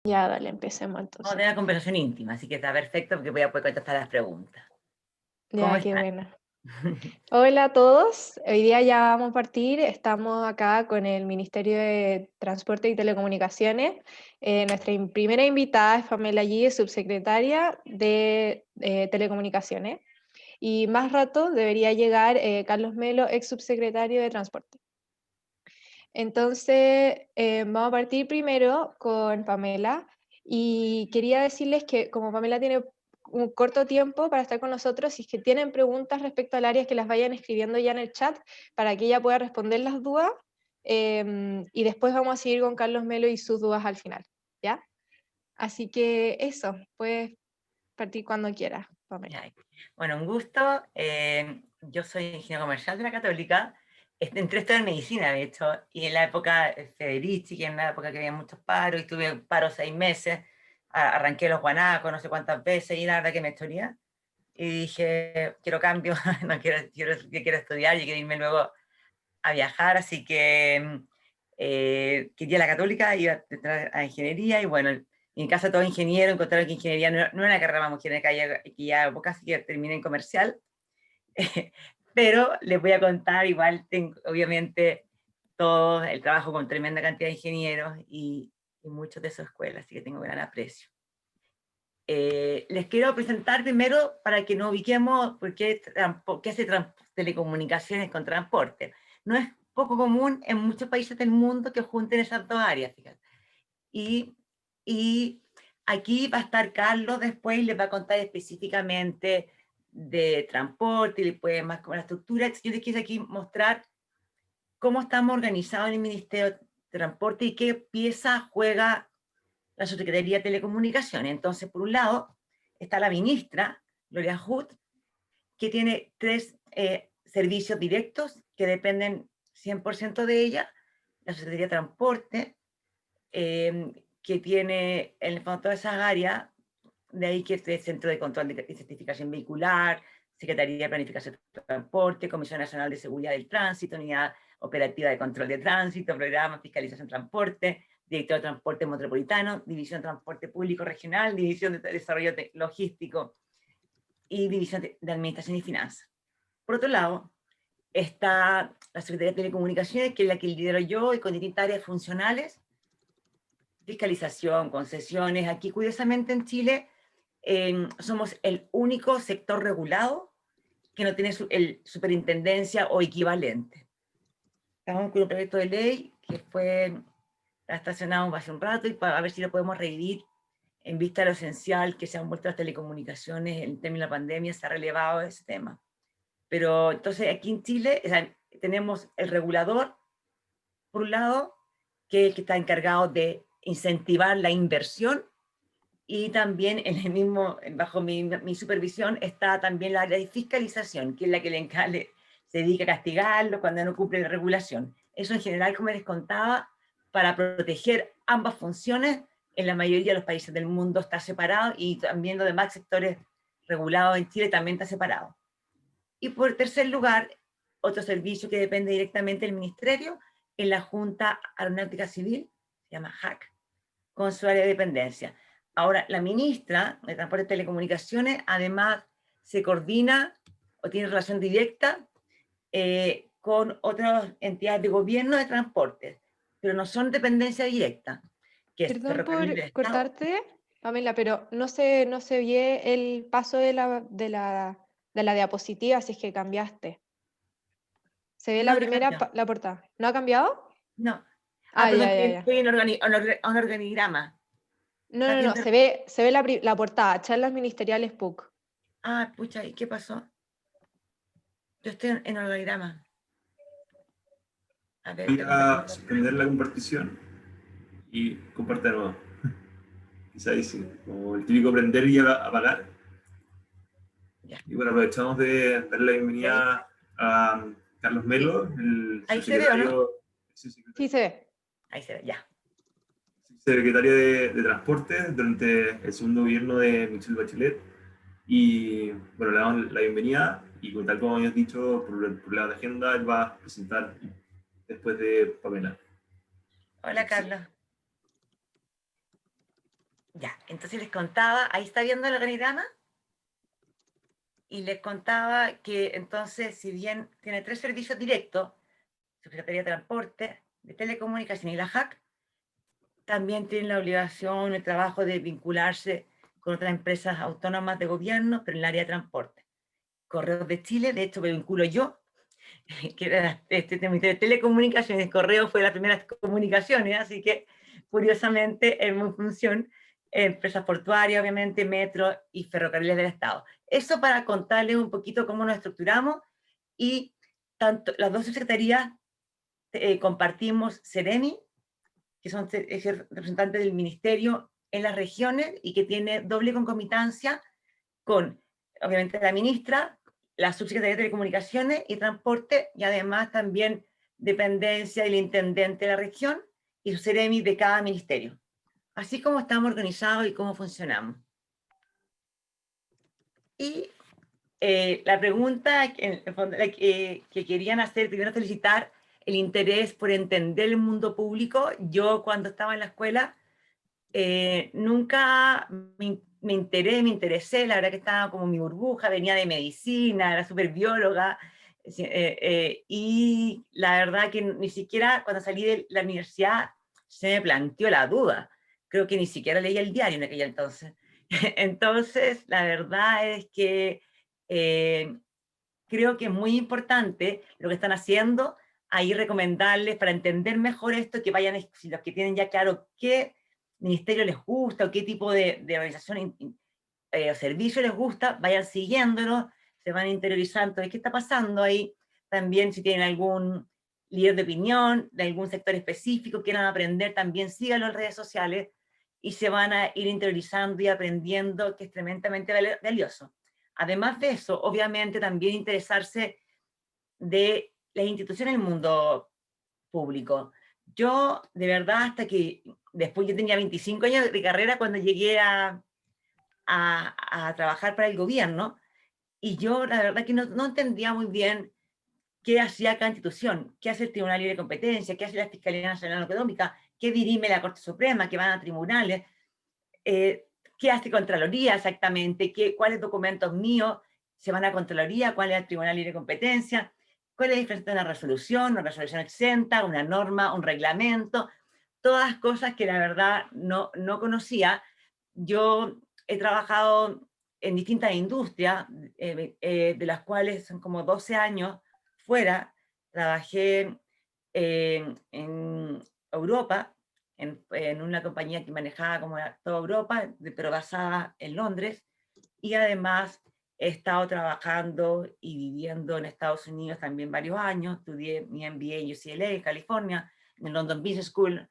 Ya, dale, empecemos Vamos a entonces. tener una conversación íntima, así que está perfecto porque voy a poder contestar las preguntas. ¿Cómo Ya, qué están? bueno. Hola a todos, hoy día ya vamos a partir, estamos acá con el Ministerio de Transporte y Telecomunicaciones. Primera invitada es Pamela G, subsecretaria de Telecomunicaciones, y más rato debería llegar Carlos Melo, ex subsecretario de Transporte. Entonces, vamos a partir primero con Pamela y quería decirles que como Pamela tiene un corto tiempo para estar con nosotros, si es que tienen preguntas respecto al área, que las vayan escribiendo ya en el chat para que ella pueda responder las dudas, y después vamos a seguir con Carlos Melo y sus dudas al final, ¿ya? Así que eso, puedes partir cuando quieras, Pamela. Ya. Bueno, un gusto. Yo soy ingeniero comercial de la Católica. Entré a estudiar medicina, de hecho, y en la época Federici, que en la época que había muchos paros, y tuve paro 6 meses, arranqué los guanacos no sé cuántas veces, y la verdad que me historia. Y dije, quiero cambio, no quiero estudiar y quiero irme luego a viajar, así que quería la Católica, iba a entrar a ingeniería, y bueno, en mi casa todo ingeniero, encontraron que ingeniería no era una carrera más mujer, que ya casi que terminé en comercial, pero les voy a contar, igual tengo, obviamente, todo el trabajo con tremenda cantidad de ingenieros y muchos de sus escuelas, así que tengo gran aprecio. Les quiero presentar primero para que nos ubiquemos por qué hace telecomunicaciones con transporte. No es poco común en muchos países del mundo que junten esas dos áreas, fíjate. Y, y aquí va a estar Carlos después y les va a contar específicamente de transporte y después más con la estructura. Yo les quise aquí mostrar cómo estamos organizados en el Ministerio de Transporte y qué pieza juega la Subsecretaría de Telecomunicaciones. Entonces, por un lado, está la ministra, Gloria Hood, que tiene 3 servicios directos que dependen 100% de ella, la Secretaría de Transporte, que tiene en el fondo todas esas áreas, de ahí que es el Centro de Control y Certificación Vehicular, Secretaría de Planificación de Transporte, Comisión Nacional de Seguridad del Tránsito, Unidad Operativa de Control de Tránsito, Programa Fiscalización Transporte, Director de Transporte Metropolitano, División de Transporte Público Regional, División de Desarrollo Logístico y División de Administración y Finanzas. Por otro lado, está la Secretaría de Telecomunicaciones, que es la que lidero yo, y con distintas áreas funcionales, fiscalización, concesiones. Aquí, curiosamente, en Chile, somos el único sector regulado que no tiene el superintendencia o equivalente. Estamos con un proyecto de ley que fue estacionado hace un rato y para ver si lo podemos revivir en vista de lo esencial que se han vuelto las telecomunicaciones en términos de la pandemia, se ha relevado ese tema. Pero entonces aquí en Chile, o sea, tenemos el regulador, por un lado, que está encargado de incentivar la inversión, y también en el mismo, bajo mi supervisión está también la área de fiscalización, que es la que se dedica a castigarlo cuando no cumple la regulación. Eso en general, como les contaba, para proteger ambas funciones, en la mayoría de los países del mundo está separado, y también los demás sectores regulados en Chile también está separado. Y por tercer lugar, otro servicio que depende directamente del Ministerio es la Junta Aeronáutica Civil, se llama HAC, con su área de dependencia. Ahora, la ministra de Transporte y Telecomunicaciones además se coordina o tiene relación directa con otras entidades de gobierno de transporte, pero no son dependencia directa, que es Perdón Ferrocarril del por Estado. cortarte, Pamela, pero no se ve el paso de la diapositiva si es que cambiaste. Se ve No, la no ha primera, cambiado. la portada. ¿No ha cambiado? No. Ah, Perdón, ya, ya, ya. estoy en un organigrama. No, ¿Está no, bien? no, se ve la portada, charlas ministeriales PUC. Ah, pucha, ¿y qué pasó? Yo estoy en organigrama. A ver, Voy permítame un a ratito. suspender la compartición y comparte de nuevo. Quizá dice, como el típico prender y apagar. Ya. Y bueno, aprovechamos de darle la ¿Y ahí? bienvenida a Carlos ¿Sí? Melo, el Ahí se ve, ¿o no? Sí, se ve. Ahí se ve, ya. subsecretario de Transporte durante el segundo gobierno de Michelle Bachelet. Y bueno, le damos la bienvenida y tal como habías dicho, por el problema de agenda, él va a presentar después de Pamela. Hola, Entonces, Carlos. Ya, entonces les contaba, ahí está viendo el organigrama, y les contaba que entonces, si bien tiene 3 servicios directos, Secretaría de Transporte, de Telecomunicación y la JAC, también tienen la obligación, el trabajo de vincularse con otras empresas autónomas de gobierno, pero en el área de transporte. Correos de Chile, de hecho me vinculo yo, que era este Ministerio de Telecomunicaciones, Correo fue de las primeras comunicaciones, así que curiosamente en mi función, empresas portuarias, obviamente, metro y ferrocarriles del Estado. Eso para contarles un poquito cómo nos estructuramos, y tanto las dos secretarías compartimos Ceremi, que son representantes del ministerio en las regiones y que tiene doble concomitancia con, obviamente, la ministra, la subsecretaría de Telecomunicaciones y Transporte, y además también dependencia del intendente de la región y su Ceremi de cada ministerio. Así como estamos organizados y cómo funcionamos. Y la pregunta que, que querían hacer, primero felicitar el interés por entender el mundo público. Yo cuando estaba en la escuela nunca me interesé, la verdad que estaba como mi burbuja, venía de medicina, era súper bióloga, y la verdad que ni siquiera cuando salí de la universidad se me planteó la duda. Creo que ni siquiera leía el diario en aquella entonces. Entonces, la verdad es que creo que es muy importante lo que están haciendo, ahí recomendarles para entender mejor esto, que vayan, si los que tienen ya claro qué ministerio les gusta o qué tipo de organización o servicio les gusta, vayan siguiéndolo, se van interiorizando de qué está pasando ahí. También si tienen algún líder de opinión, de algún sector específico, quieran aprender, también síganlo en redes sociales y se van a ir interiorizando y aprendiendo, que es tremendamente valioso. Además de eso, obviamente también interesarse de las instituciones del mundo público. Yo, de verdad, hasta que después yo tenía 25 años de carrera cuando llegué a trabajar para el gobierno, y yo la verdad que no entendía muy bien qué hacía cada institución, qué hace el Tribunal Libre de Competencia, qué hace la Fiscalía Nacional Económica, qué dirime la Corte Suprema, qué van a tribunales, qué hace Contraloría exactamente, cuáles documentos míos se van a Contraloría, cuál es el Tribunal Libre de Competencia, cuál es la diferencia de una resolución exenta, una norma, un reglamento, todas cosas que la verdad no conocía. Yo he trabajado en distintas industrias, de las cuales son como 12 años fuera. Trabajé en Europa, en una compañía que manejaba como toda Europa, pero basada en Londres, y además he estado trabajando y viviendo en Estados Unidos también varios años. Estudié mi MBA en UCLA, en California, en London Business School.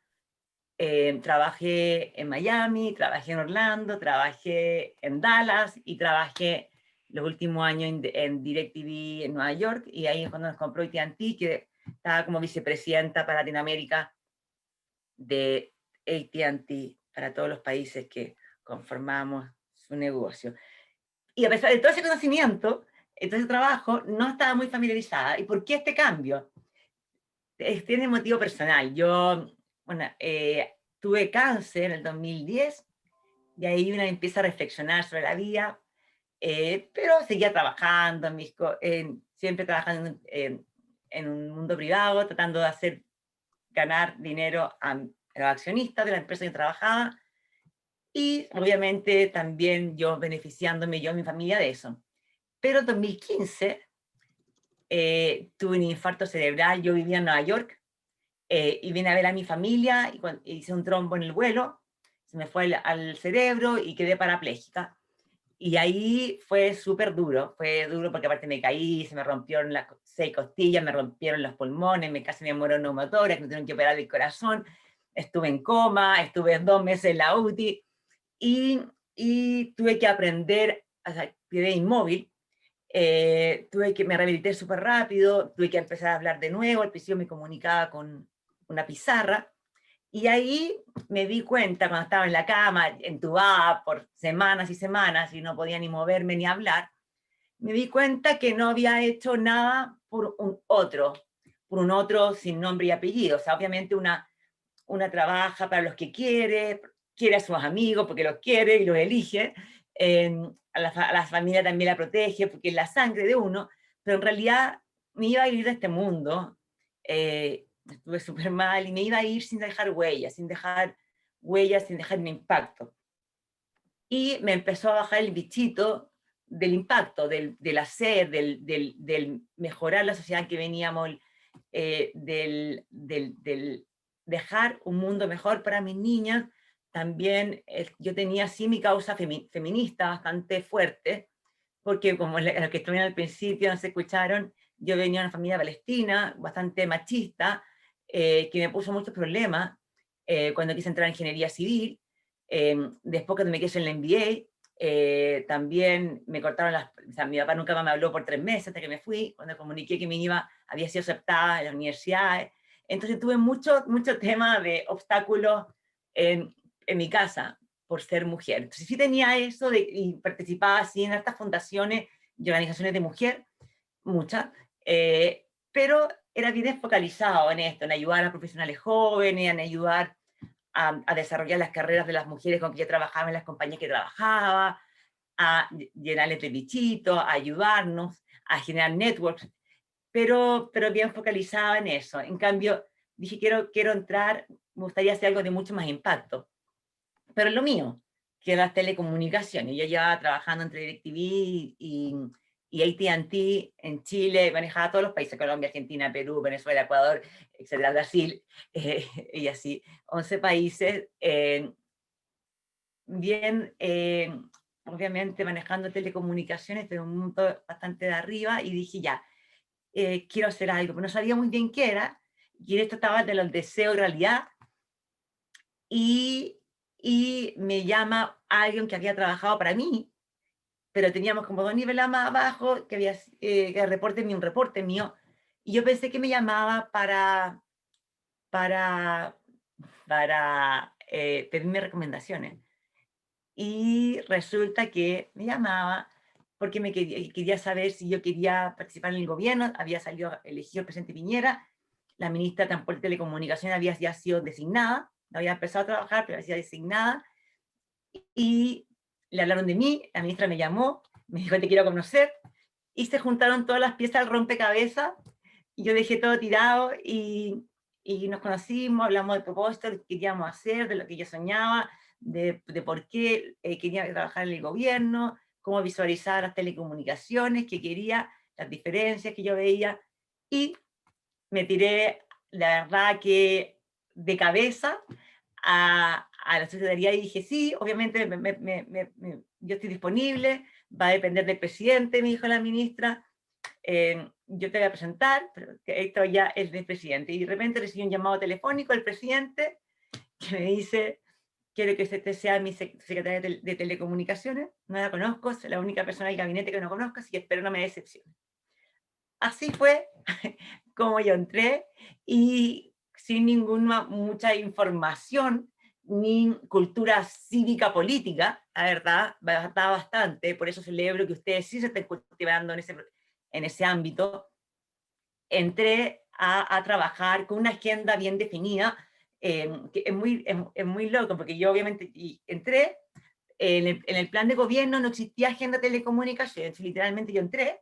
Trabajé en Miami, trabajé en Orlando, trabajé en Dallas y trabajé los últimos años en DirecTV en Nueva York, y ahí es cuando nos compró AT&T, que estaba como vicepresidenta para Latinoamérica de AT&T para todos los países que conformamos su negocio. Y a pesar de todo ese conocimiento, todo ese trabajo, no estaba muy familiarizada. ¿Y por qué este cambio? Tiene motivo personal. Yo, bueno, tuve cáncer en el 2010, y ahí una empieza a reflexionar sobre la vida, pero seguía trabajando, siempre trabajando en un mundo privado, tratando de ganar dinero a los accionistas de la empresa que trabajaba, y obviamente también yo beneficiándome yo y mi familia de eso. Pero en 2015 tuve un infarto cerebral. Yo vivía en Nueva York, y vine a ver a mi familia, y hice un trombo en el vuelo, se me fue al cerebro y quedé parapléjica. Y ahí fue súper duro, porque aparte me caí, se me rompieron las 6 costillas, me rompieron los pulmones, casi me muero neumotórax, me tuvieron que operar el corazón, estuve en coma, estuve 2 meses en la UTI, y tuve que aprender, o sea, quedé inmóvil, me rehabilité súper rápido, tuve que empezar a hablar de nuevo. Al principio me comunicaba con una pizarra, y ahí me di cuenta, cuando estaba en la cama, entubada por semanas y semanas, y no podía ni moverme ni hablar, me di cuenta que no había hecho nada por un otro sin nombre y apellido. O sea, obviamente una trabaja para los que quiere, quiere a sus amigos porque los quiere y los elige, a la familia también la protege porque es la sangre de uno, pero en realidad me iba a ir de este mundo, estuve súper mal y me iba a ir sin dejar huellas, sin dejar un impacto. Y me empezó a bajar el bichito del impacto, del hacer, del mejorar la sociedad en que veníamos, del dejar un mundo mejor para mis niñas. También yo tenía así mi causa feminista bastante fuerte, porque como los que estuvieron al principio no se escucharon, yo venía de una familia palestina, bastante machista, que me puso muchos problemas cuando quise entrar en ingeniería civil. Después cuando me quedé en la MBA, también me cortaron o sea, mi papá nunca más me habló por 3 meses hasta que me fui, cuando comuniqué que había sido aceptada en las universidades. Entonces tuve mucho tema de obstáculos en mi casa por ser mujer. Entonces sí tenía eso y participaba así en estas fundaciones y organizaciones de mujer, muchas, pero era bien focalizado en esto, en ayudar a profesionales jóvenes, en ayudar a desarrollar las carreras de las mujeres con que yo trabajaba en las compañías que trabajaba, a llenarles de bichitos, a ayudarnos, a generar networks, pero bien focalizada en eso. En cambio, dije, quiero entrar, me gustaría hacer algo de mucho más impacto. Pero lo mío, que era las telecomunicaciones. Yo llevaba trabajando entre DirecTV y AT&T en Chile, manejaba todos los países, Colombia, Argentina, Perú, Venezuela, Ecuador, etcétera, Brasil, y así, 11 países, bien, obviamente manejando telecomunicaciones, pero un mundo bastante de arriba, y dije, ya, quiero hacer algo, pero no sabía muy bien qué era, y en esto estaba de los deseos de realidad, y me llama alguien que había trabajado para mí, pero teníamos como 2 niveles más abajo, que había que un reporte mío, y yo pensé que me llamaba para pedirme recomendaciones. Y resulta que me llamaba porque quería saber si yo quería participar en el gobierno. Había salido elegido el presidente Piñera, la ministra de Transporte y Telecomunicaciones había ya sido designada, no había empezado a trabajar, pero había sido designada, y le hablaron de mí, la ministra me llamó, me dijo, te quiero conocer, y se juntaron todas las piezas del rompecabezas, y yo dejé todo tirado, y nos conocimos, hablamos de propósito, de lo que queríamos hacer, de lo que yo soñaba, de por qué quería trabajar en el gobierno, cómo visualizar las telecomunicaciones, qué quería, las diferencias que yo veía, y me tiré, la verdad que de cabeza a la Secretaría y dije, sí, obviamente yo estoy disponible, va a depender del presidente, me dijo la ministra, yo te voy a presentar, pero esto ya es del presidente. Y de repente recibí un llamado telefónico del presidente que me dice, quiero que usted sea mi secretaria de telecomunicaciones, no la conozco, es la única persona del gabinete que no conozco, así que espero no me decepcione. Así fue como yo entré, y sin mucha información ni cultura cívica política, la verdad, bastante, por eso celebro que ustedes sí se estén cultivando en ese ámbito. Entré a trabajar con una agenda bien definida, que es muy loco, porque yo obviamente entré, en el plan de gobierno no existía agenda de telecomunicaciones, literalmente yo entré,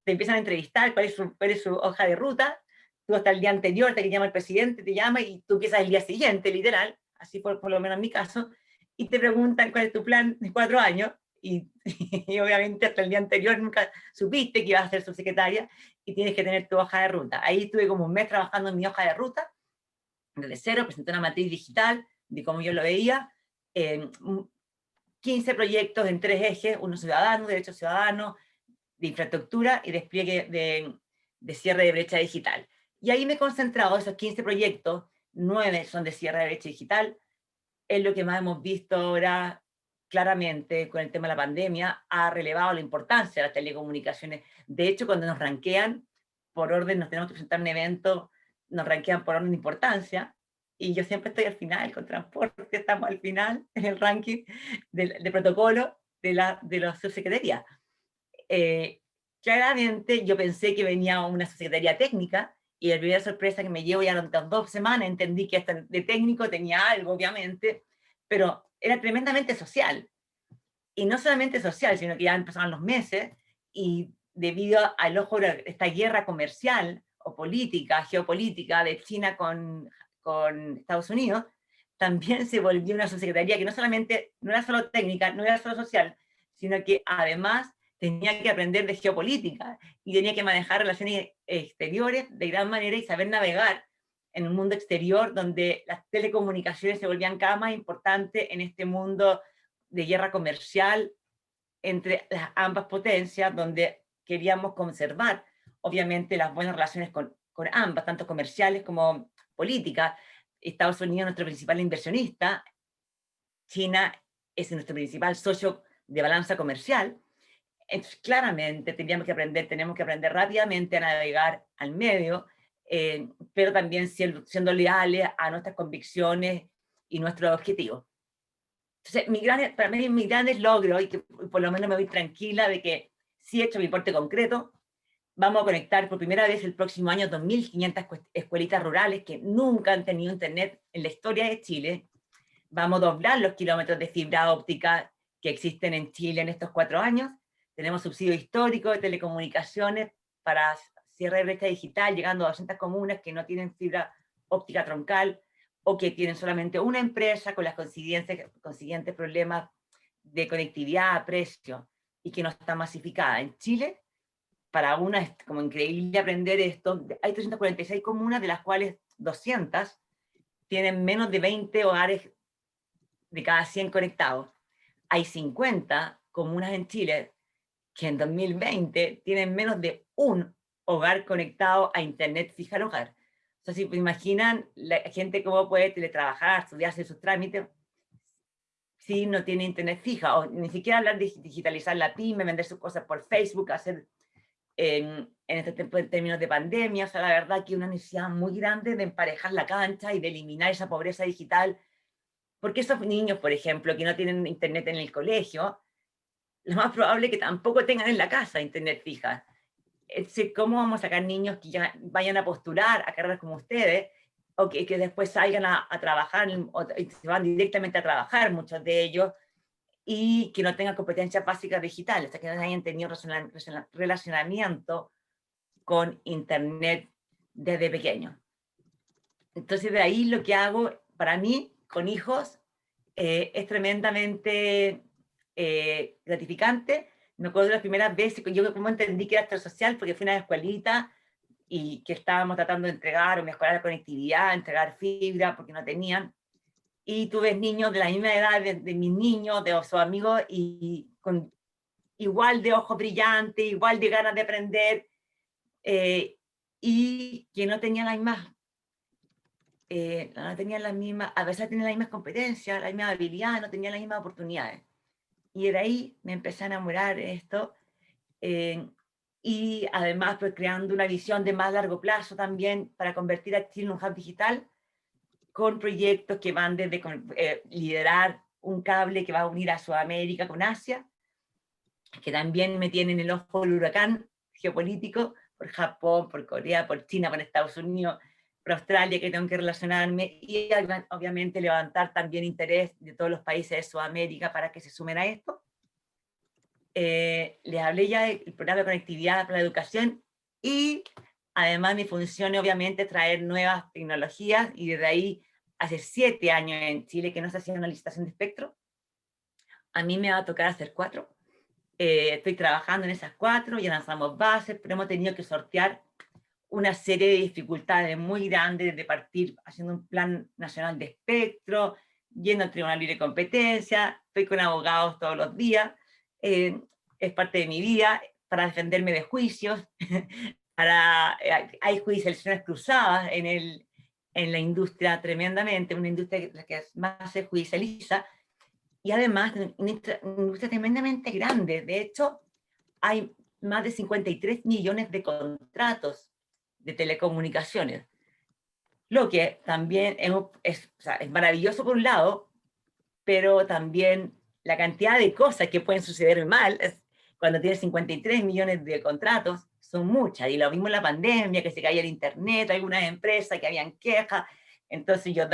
te empiezan a entrevistar, cuál es su hoja de ruta, tú hasta el día anterior, te llama el presidente, te llama y tú empiezas el día siguiente, literal, así por lo menos en mi caso, y te preguntan cuál es tu plan de 4 años, y obviamente hasta el día anterior nunca supiste que ibas a ser subsecretaria y tienes que tener tu hoja de ruta. Ahí estuve como un mes trabajando en mi hoja de ruta, desde cero, presenté una matriz digital de cómo yo lo veía, 15 proyectos en 3 ejes, uno ciudadano, derecho ciudadano, de infraestructura y despliegue de cierre de brecha digital. Y ahí me he concentrado, esos 15 proyectos, 9 son de cierre de brecha digital, es lo que más hemos visto ahora claramente con el tema de la pandemia, ha relevado la importancia de las telecomunicaciones. De hecho, cuando nos rankean por orden, nos tenemos que presentar un evento, nos rankean por orden de importancia, y yo siempre estoy al final, con transporte, estamos al final en el ranking de protocolo de la subsecretaría. Claramente yo pensé que venía una secretaría técnica, y la primera sorpresa que me llevo ya durante 2 semanas entendí que hasta de técnico tenía algo, obviamente, pero era tremendamente social. Y no solamente social, sino que ya empezaron los meses, y debido al ojo de esta guerra comercial o política, geopolítica de China con Estados Unidos, también se volvió una subsecretaría que no solamente, no era solo técnica, no era solo social, sino que además tenía que aprender de geopolítica y tenía que manejar relaciones exteriores de gran manera y saber navegar en un mundo exterior donde las telecomunicaciones se volvían cada vez más importantes en este mundo de guerra comercial entre las ambas potencias, donde queríamos conservar, obviamente, las buenas relaciones con ambas, tanto comerciales como políticas. Estados Unidos es nuestro principal inversionista, China es nuestro principal socio de balanza comercial. Entonces, claramente tenemos que aprender rápidamente a navegar al medio, pero también siendo leales a nuestras convicciones y nuestros objetivos. Entonces, para mí mi gran logro, y que por lo menos me voy tranquila de que sí he hecho mi aporte concreto, vamos a conectar por primera vez el próximo año 2.500 escuelitas rurales que nunca han tenido internet en la historia de Chile. Vamos a doblar los kilómetros de fibra óptica que existen en Chile en estos 4 años. Tenemos subsidio histórico de telecomunicaciones para cierre de brecha digital, llegando a 200 comunas que no tienen fibra óptica troncal, o que tienen solamente una empresa con las consiguientes problemas de conectividad, precio, y que no está masificada. En Chile, para una es como increíble aprender esto, hay 346 comunas, de las cuales 200 tienen menos de 20 hogares de cada 100 conectados. Hay 50 comunas en Chile que en 2020 tienen menos de un hogar conectado a internet fija al hogar. O sea, si imaginan la gente cómo puede teletrabajar, estudiar, hacer sus trámites, si no tiene internet fija, o ni siquiera hablar de digitalizar la pyme, vender sus cosas por Facebook, hacer en este tiempo en términos de pandemia. O sea, la verdad que hay una necesidad muy grande de emparejar la cancha y de eliminar esa pobreza digital, porque esos niños, por ejemplo, que no tienen internet en el colegio, lo más probable es que tampoco tengan en la casa internet fija. ¿Cómo vamos a sacar niños que ya vayan a postular a carreras como ustedes, o que después salgan a trabajar, o se van directamente a trabajar, muchos de ellos, y que no tengan competencias básicas digitales, o sea, que no hayan tenido relacionamiento con internet desde pequeño? Entonces, de ahí lo que hago, para mí, con hijos, es tremendamente gratificante. Me acuerdo de las primeras veces, yo como entendí que era actor social, porque fui a una escuelita y que estábamos tratando de entregar o mejorar la conectividad, entregar fibra, porque no tenían. Y tú ves niños de la misma edad de mis niños, de sus amigos, y con igual de ojos brillantes, igual de ganas de aprender, y que no tenían las mismas, a veces tenían las mismas competencias, las mismas habilidades, no tenían las mismas oportunidades. Y de ahí me empecé a enamorar de esto, y además pues creando una visión de más largo plazo también para convertir a Chile en un hub digital, con proyectos que van desde liderar un cable que va a unir a Sudamérica con Asia, que también me tienen el ojo del huracán geopolítico, por Japón, por Corea, por China, por Estados Unidos, por Australia, que tengo que relacionarme, y obviamente levantar también interés de todos los países de Sudamérica para que se sumen a esto. Les hablé ya del programa de conectividad para la educación, y además mi función obviamente es traer nuevas tecnologías, y desde ahí hace 7 años en Chile que no se hacía una licitación de espectro. A mí me va a tocar hacer 4. Estoy trabajando en esas 4, ya lanzamos bases, pero hemos tenido que sortear una serie de dificultades muy grandes, de partir haciendo un plan nacional de espectro, yendo al Tribunal Libre de Competencia, estoy con abogados todos los días, es parte de mi vida, para defenderme de juicios, hay judicializaciones cruzadas en la industria tremendamente, una industria que más se judicializa, y además una industria tremendamente grande. De hecho, hay más de 53 millones de contratos de telecomunicaciones, lo que también es maravilloso por un lado, pero también la cantidad de cosas que pueden suceder mal cuando tienes 53 millones de contratos son muchas. Y lo mismo en la pandemia, que se caía el internet, algunas empresas que habían quejas, Entonces yo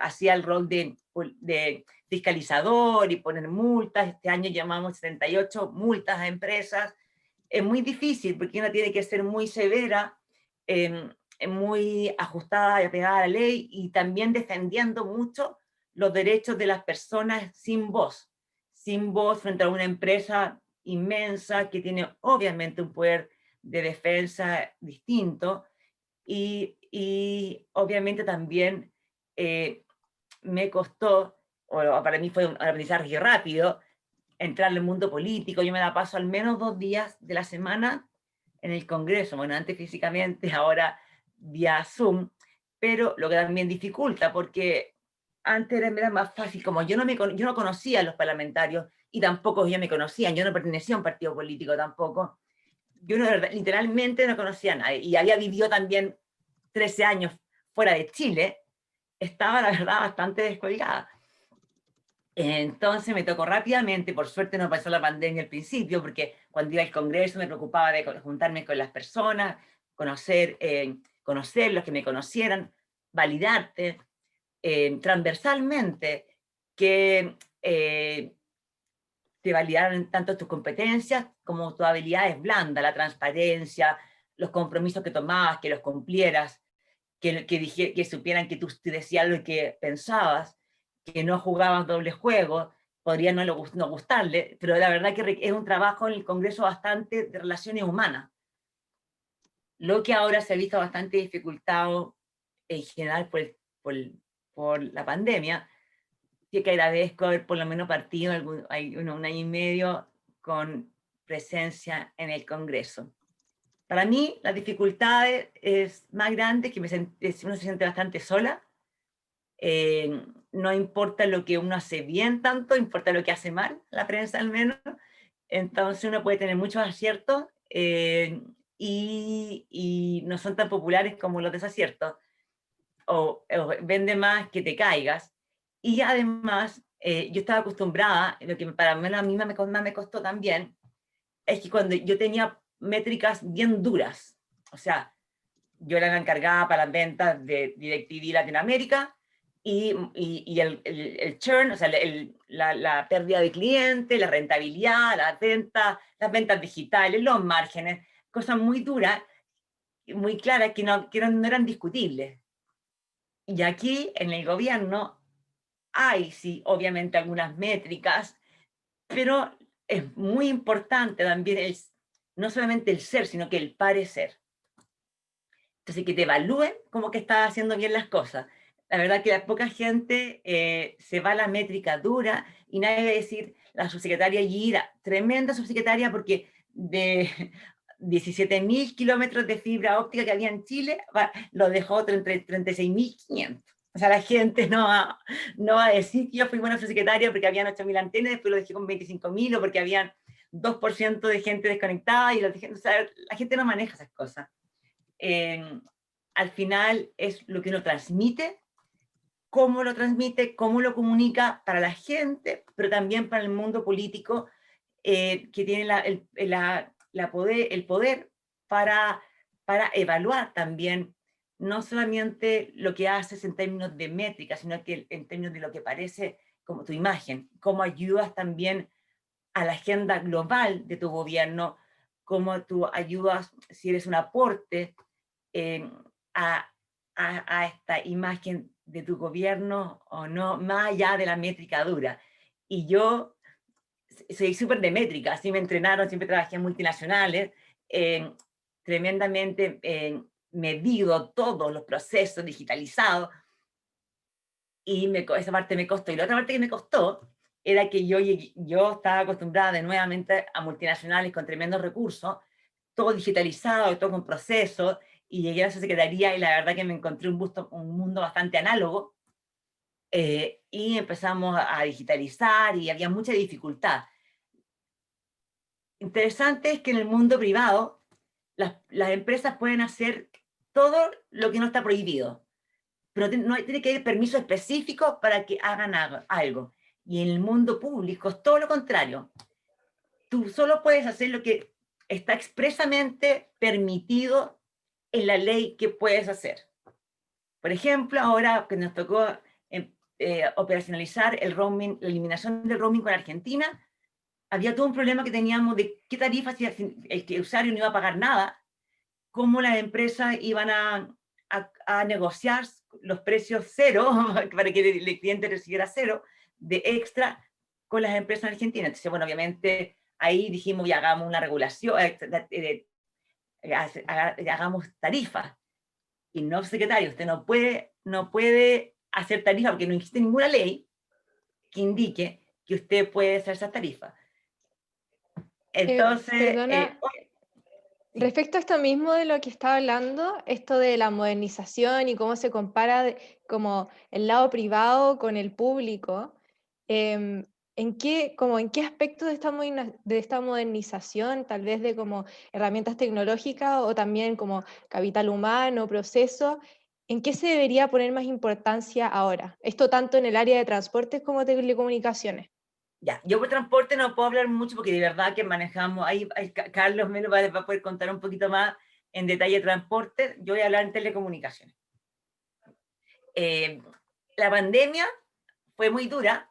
hacía el rol de fiscalizador y poner multas. Este año llamamos 78 multas a empresas. Es muy difícil porque uno tiene que ser muy severa, muy ajustada y apegada a la ley, y también defendiendo mucho los derechos de las personas sin voz frente a una empresa inmensa que tiene obviamente un poder de defensa distinto, y obviamente también me costó, o para mí fue un aprendizaje rápido, entrar al mundo político. Yo me la paso al menos 2 días de la semana en el Congreso, bueno, antes físicamente, ahora vía Zoom, pero lo que también dificulta, porque antes era más fácil, como yo no conocía a los parlamentarios, y tampoco ellos me conocían, yo no pertenecía a un partido político tampoco, yo literalmente no conocía a nadie, y había vivido también 13 años fuera de Chile, estaba la verdad bastante descolgada. Entonces me tocó rápidamente, por suerte no pasó la pandemia al principio, porque cuando iba al Congreso me preocupaba de juntarme con las personas, conocerlos, que me conocieran, validarte transversalmente, que te validaran tanto tus competencias como tus habilidades blandas, la transparencia, los compromisos que tomabas, que los cumplieras, que supieran que tú te decías lo que pensabas, que no jugabas doble juego. Podría no gustarle, pero la verdad que es un trabajo en el Congreso bastante de relaciones humanas, lo que ahora se ha visto bastante dificultado en general por la pandemia, que agradezco haber por lo menos partido un año y medio con presencia en el Congreso. Para mí, las dificultades es más grande, que uno se siente bastante sola. No importa lo que uno hace bien tanto, importa lo que hace mal, la prensa al menos. Entonces uno puede tener muchos aciertos y no son tan populares como los desaciertos. O vende más que te caigas. Y además, yo estaba acostumbrada, lo que para mí a mí más me costó también, es que cuando yo tenía métricas bien duras, o sea, yo era la encargada para las ventas de DirecTV Latinoamérica, y el churn, o sea, la pérdida de clientes, la rentabilidad, las ventas digitales, los márgenes, cosas muy duras, muy claras, que no eran discutibles. Y aquí en el gobierno hay, sí, obviamente algunas métricas, pero es muy importante también no solamente el ser, sino que el parecer. Entonces, que te evalúen como que estás haciendo bien las cosas. La verdad que la poca gente se va a la métrica dura, y nadie va a decir, la subsecretaria Gira, tremenda subsecretaria, porque de 17.000 kilómetros de fibra óptica que había en Chile, lo dejó 36.500. O sea, la gente no va a decir que yo fui buena subsecretaria porque habían 8.000 antenas, después lo dejé con 25.000, o porque habían 2% de gente desconectada, y o sea, la gente no maneja esas cosas. Al final es lo que uno transmite, cómo lo comunica para la gente, pero también para el mundo político, que tiene el poder para evaluar también, no solamente lo que haces en términos de métricas, sino que en términos de lo que parece como tu imagen, cómo ayudas también a la agenda global de tu gobierno, cómo tú ayudas, si eres un aporte a esta imagen de tu gobierno o no, más allá de la métrica dura. Y yo soy súper de métrica, así me entrenaron, siempre trabajé en multinacionales, tremendamente medido todos los procesos digitalizados, y esa parte me costó. Y la otra parte que me costó era que yo estaba acostumbrada de nuevamente a multinacionales con tremendos recursos, todo digitalizado, todo con procesos, y llegué a esa secretaría y la verdad que me encontré un mundo bastante análogo, y empezamos a digitalizar y había mucha dificultad. Interesante es que en el mundo privado las empresas pueden hacer todo lo que no está prohibido, pero no tiene que haber permiso específico para que hagan algo. Y en el mundo público es todo lo contrario. Tú solo puedes hacer lo que está expresamente permitido en la ley que puedes hacer. Por ejemplo, ahora que nos tocó operacionalizar el roaming, la eliminación del roaming con Argentina, había todo un problema que teníamos de qué tarifa, si el usuario no iba a pagar nada, cómo las empresas iban a negociar los precios cero para que el cliente recibiera cero de extra con las empresas argentinas. Entonces, bueno, obviamente ahí dijimos, ya hagamos una regulación, hagamos tarifas. Y no, secretario, usted no puede hacer tarifa porque no existe ninguna ley que indique que usted puede hacer esa tarifa. Entonces, Perdona, sí. respecto a esto mismo de lo que estaba hablando, esto de la modernización y cómo se compara como el lado privado con el público, ¿en qué aspectos de esta modernización, tal vez de como herramientas tecnológicas o también como capital humano, proceso, en qué se debería poner más importancia ahora? Esto tanto en el área de transportes como telecomunicaciones. Ya, yo por transporte no puedo hablar mucho porque de verdad que manejamos, ahí Carlos me va a poder contar un poquito más en detalle de transporte, yo voy a hablar en telecomunicaciones. La pandemia fue muy dura,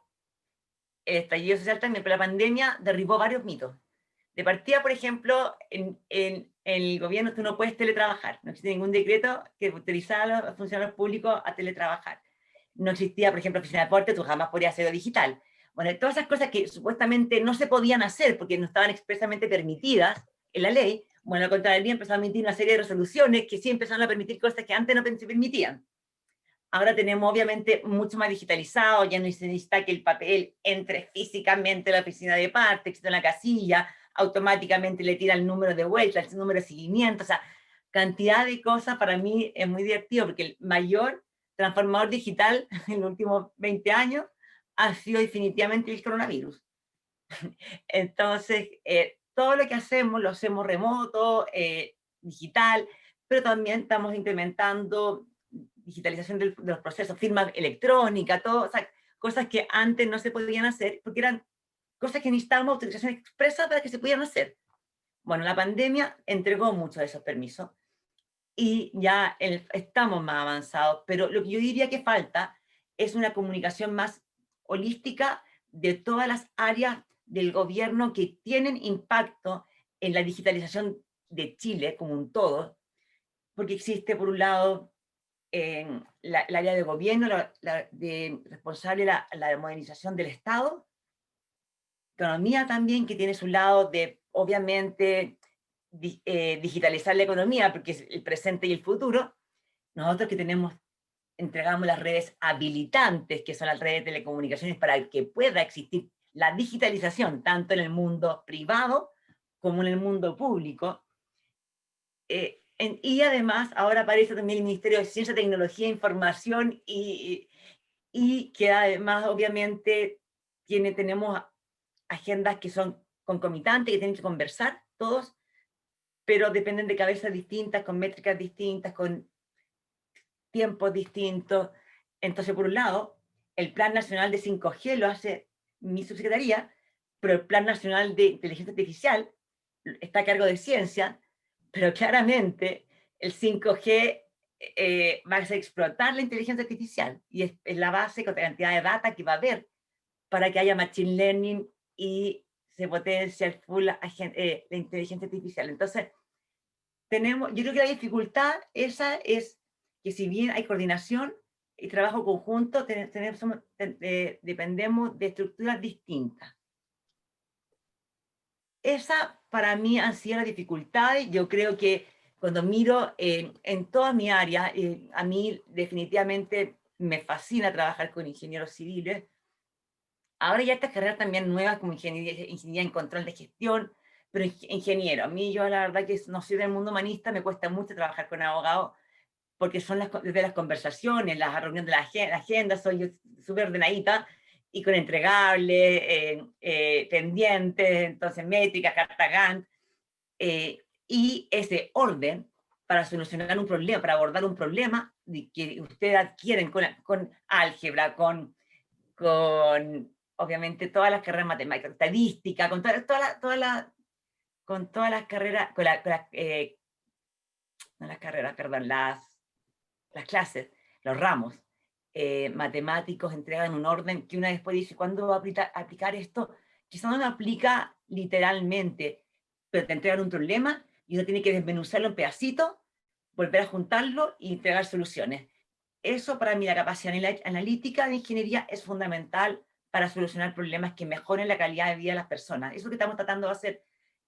el estallido social también, pero la pandemia derribó varios mitos. De partida, por ejemplo, en el gobierno tú no puedes teletrabajar, no existe ningún decreto que autorizara a los funcionarios públicos a teletrabajar. No existía, por ejemplo, oficina de deporte, tú jamás podías hacerlo digital. Bueno, todas esas cosas que supuestamente no se podían hacer porque no estaban expresamente permitidas en la ley, bueno, la Contraloría empezó a emitir una serie de resoluciones que sí empezaron a permitir cosas que antes no se permitían. Ahora tenemos obviamente mucho más digitalizado, ya no se necesita que el papel entre físicamente a la oficina de parte, existe una casilla, automáticamente le tira el número de vuelta, el número de seguimiento, o sea, cantidad de cosas. Para mí es muy divertido porque el mayor transformador digital en los últimos 20 años ha sido definitivamente el coronavirus. Entonces, todo lo que hacemos lo hacemos remoto, digital, pero también estamos implementando digitalización de los procesos, firma electrónica, todo, o sea, cosas que antes no se podían hacer porque eran cosas que necesitábamos autorización expresa para que se pudieran hacer. Bueno, la pandemia entregó muchos de esos permisos y ya estamos más avanzados, pero lo que yo diría que falta es una comunicación más holística de todas las áreas del gobierno que tienen impacto en la digitalización de Chile como un todo, porque existe por un lado el área de gobierno, responsable de la modernización del Estado, economía también, que tiene su lado de, obviamente, digitalizar la economía, porque es el presente y el futuro. Nosotros que entregamos las redes habilitantes, que son las redes de telecomunicaciones, para que pueda existir la digitalización, tanto en el mundo privado como en el mundo público. Y además, ahora aparece también el Ministerio de Ciencia, Tecnología e Información, y que además, obviamente, tenemos agendas que son concomitantes, que tienen que conversar todos, pero dependen de cabezas distintas, con métricas distintas, con tiempos distintos. Entonces, por un lado, el Plan Nacional de 5G lo hace mi subsecretaría, pero el Plan Nacional de Inteligencia Artificial está a cargo de ciencia, pero claramente el 5G va a explotar la inteligencia artificial y es la base con la cantidad de data que va a haber para que haya machine learning y se potencie al full la inteligencia artificial. Entonces, yo creo que la dificultad esa es que si bien hay coordinación y trabajo conjunto, dependemos de estructuras distintas. Esa para mí han sido las dificultades. Yo creo que cuando miro en toda mi área, a mí definitivamente me fascina trabajar con ingenieros civiles. Ahora ya estas carreras también nuevas como ingeniería en control de gestión, pero ingeniero. A mí yo la verdad que no soy del mundo humanista, me cuesta mucho trabajar con abogados porque son desde las conversaciones, las reuniones de la agenda, soy yo súper ordenadita y con entregables, pendientes, entonces métricas, carta Gantt, y ese orden para solucionar un problema, para abordar un problema que ustedes adquieren con álgebra, con obviamente todas las carreras matemáticas, estadística, con con todas las carreras, no las carreras, perdón, las clases los ramos. Matemáticos entregan un orden que una después dice, ¿cuándo va a aplicar esto? Quizás no lo aplica literalmente, pero te entregan un problema y uno tiene que desmenuzarlo en pedacitos, volver a juntarlo y entregar soluciones. Eso para mí, la capacidad analítica de ingeniería es fundamental para solucionar problemas que mejoren la calidad de vida de las personas. Eso que estamos tratando de hacer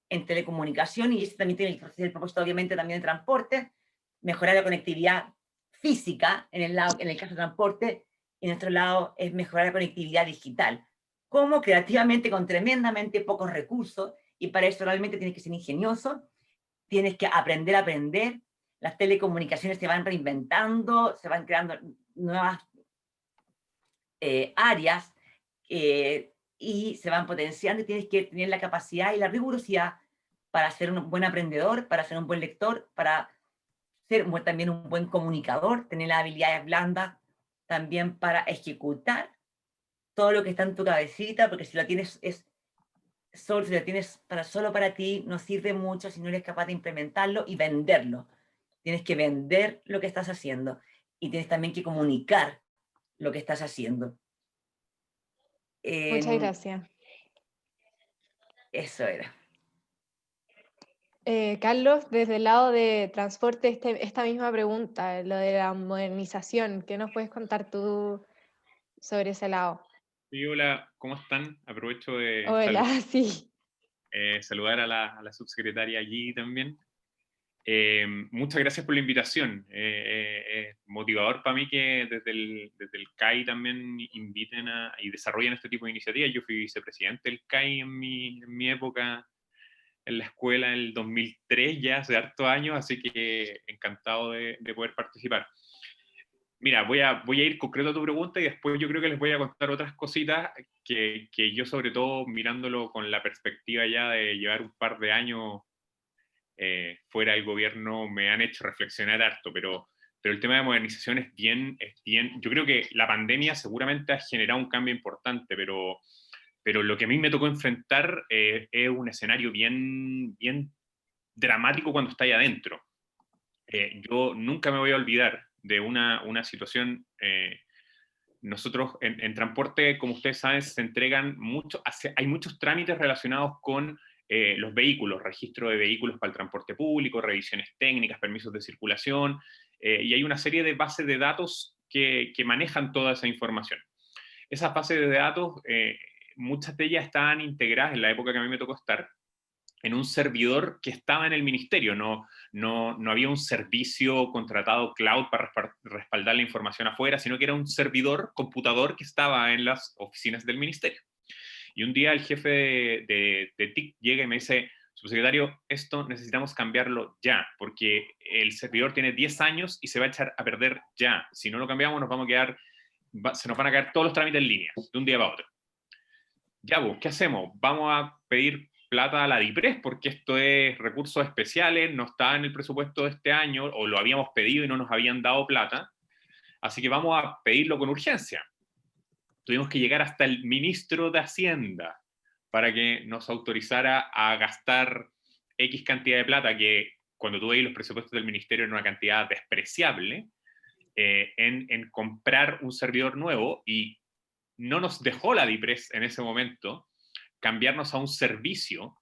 en telecomunicación, y eso también tiene el propósito obviamente también de transporte, mejorar la conectividad física en el caso de transporte, y en nuestro lado es mejorar la conectividad digital. Como creativamente, con tremendamente pocos recursos, y para eso realmente tienes que ser ingenioso, tienes que aprender a aprender, las telecomunicaciones se van reinventando, se van creando nuevas áreas y se van potenciando, y tienes que tener la capacidad y la rigurosidad para ser un buen aprendedor, para ser un buen lector, para ser también un buen comunicador, tener las habilidades blandas también para ejecutar todo lo que está en tu cabecita, porque si lo tienes si lo tienes solo para ti, no sirve mucho si no eres capaz de implementarlo y venderlo. Tienes que vender lo que estás haciendo y tienes también que comunicar lo que estás haciendo. Muchas gracias. Eso era. Carlos, desde el lado de transporte, esta misma pregunta, lo de la modernización, ¿qué nos puedes contar tú sobre ese lado? Sí, hola, ¿cómo están? Aprovecho de Hola, sí. saludar a la subsecretaria allí también. Muchas gracias por la invitación. Es motivador para mí que desde el CAI también inviten y desarrollen este tipo de iniciativas. Yo fui vicepresidente del CAI en mi época en la escuela en el 2003, ya hace hartos años, así que encantado de poder participar. Mira, voy a ir concreto a tu pregunta y después yo creo que les voy a contar otras cositas que yo, sobre todo mirándolo con la perspectiva ya de llevar un par de años fuera del gobierno, me han hecho reflexionar harto, pero el tema de modernización es bien, yo creo que la pandemia seguramente ha generado un cambio importante, pero lo que a mí me tocó enfrentar es un escenario bien dramático cuando está ahí adentro. Yo nunca me voy a olvidar de una situación. Nosotros en transporte, como ustedes saben, se entregan hay muchos trámites relacionados con los vehículos, registro de vehículos para el transporte público, revisiones técnicas, permisos de circulación, y hay una serie de bases de datos que manejan toda esa información. Esas bases de datos, muchas de ellas estaban integradas en la época que a mí me tocó estar, en un servidor que estaba en el ministerio, no había un servicio contratado cloud para respaldar la información afuera, sino que era un servidor, computador que estaba en las oficinas del ministerio. Y un día el jefe de TIC llega y me dice, subsecretario, esto necesitamos cambiarlo ya, porque el servidor tiene 10 años y se va a echar a perder ya. Si no lo cambiamos, se nos van a caer todos los trámites en línea, de un día para otro. Ya vos, ¿qué hacemos? Vamos a pedir plata a la DIPRES, porque esto es recursos especiales, no está en el presupuesto de este año, o lo habíamos pedido y no nos habían dado plata, así que vamos a pedirlo con urgencia. Tuvimos que llegar hasta el ministro de Hacienda para que nos autorizara a gastar X cantidad de plata, que cuando tú veis los presupuestos del ministerio era una cantidad despreciable, en comprar un servidor nuevo, y no nos dejó la DIPRES en ese momento cambiarnos a un servicio,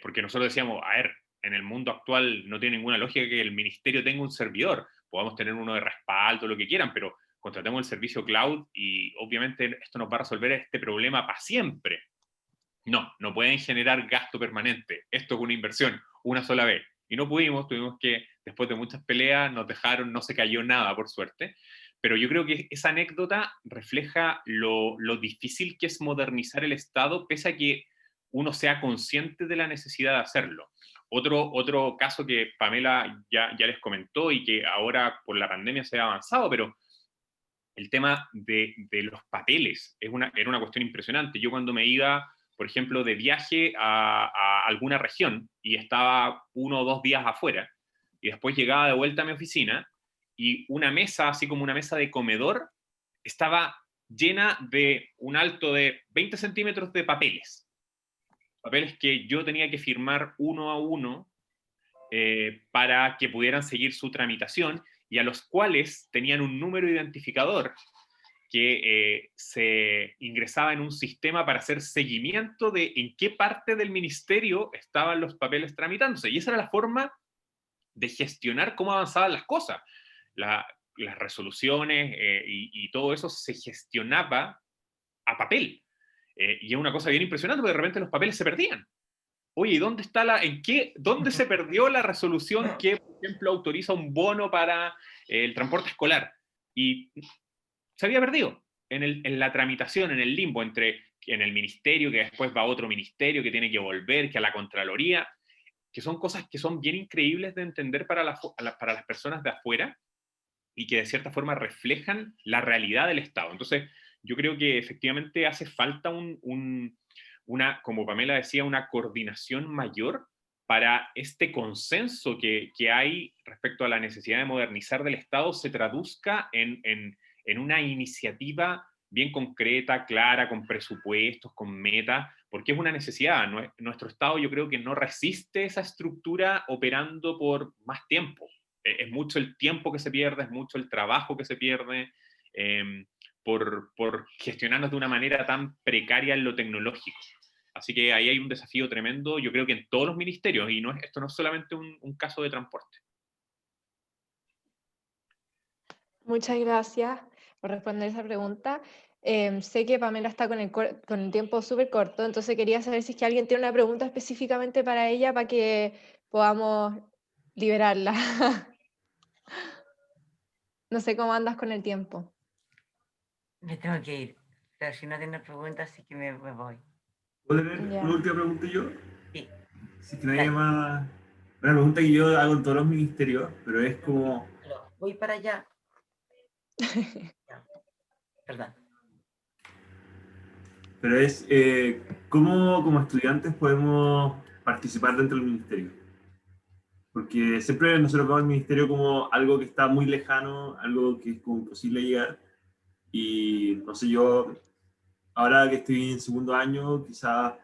porque nosotros decíamos, a ver, en el mundo actual no tiene ninguna lógica que el ministerio tenga un servidor, podamos tener uno de respaldo, lo que quieran, pero contratemos el servicio cloud y obviamente esto nos va a resolver este problema para siempre. No pueden generar gasto permanente, esto es una inversión, una sola vez. Y no tuvimos que, después de muchas peleas, nos dejaron, no se cayó nada, por suerte. Pero yo creo que esa anécdota refleja lo difícil que es modernizar el Estado, pese a que uno sea consciente de la necesidad de hacerlo. Otro caso que Pamela ya les comentó y que ahora por la pandemia se ha avanzado, pero el tema de los papeles era una cuestión impresionante. Yo cuando me iba, por ejemplo, de viaje a alguna región y estaba 1 o 2 días afuera, y después llegaba de vuelta a mi oficina, y una mesa, así como una mesa de comedor, estaba llena de un alto de 20 centímetros de papeles. Papeles que yo tenía que firmar uno a uno para que pudieran seguir su tramitación, y a los cuales tenían un número identificador que se ingresaba en un sistema para hacer seguimiento de en qué parte del ministerio estaban los papeles tramitándose. Y esa era la forma de gestionar cómo avanzaban las cosas. Las resoluciones y todo eso se gestionaba a papel. Y es una cosa bien impresionante, porque de repente los papeles se perdían. Oye, ¿dónde está dónde se perdió la resolución que, por ejemplo, autoriza un bono para el transporte escolar? Y se había perdido en la tramitación, en el limbo, en el ministerio, que después va a otro ministerio, que tiene que volver, que a la Contraloría, que son cosas que son bien increíbles de entender para las personas de afuera y que de cierta forma reflejan la realidad del Estado. Entonces, yo creo que efectivamente hace falta como Pamela decía, una coordinación mayor para este consenso que hay respecto a la necesidad de modernizar del Estado se traduzca en una iniciativa bien concreta, clara, con presupuestos, con metas, porque es una necesidad. Nuestro Estado yo creo que no resiste esa estructura operando por más tiempo. Es mucho el tiempo que se pierde, es mucho el trabajo que se pierde por gestionarnos de una manera tan precaria en lo tecnológico. Así que ahí hay un desafío tremendo, yo creo que en todos los ministerios, y esto no es solamente un caso de transporte. Muchas gracias por responder esa pregunta. Sé que Pamela está con el tiempo súper corto, entonces quería saber si es que alguien tiene una pregunta específicamente para ella para que podamos liberarla. No sé cómo andas con el tiempo. Me tengo que ir, pero si no tienes preguntas, sí que me voy. ¿Puedo tener Ya. una última pregunta yo? Sí. Si es que nadie más... Una pregunta que yo hago en todos los ministerios, pero es como... Voy para allá. Perdón. Pero es, ¿cómo como estudiantes podemos participar dentro del ministerio? Porque siempre nosotros vemos el ministerio como algo que está muy lejano, algo que es como imposible llegar. Y no sé, yo, ahora que estoy en segundo año, quizás,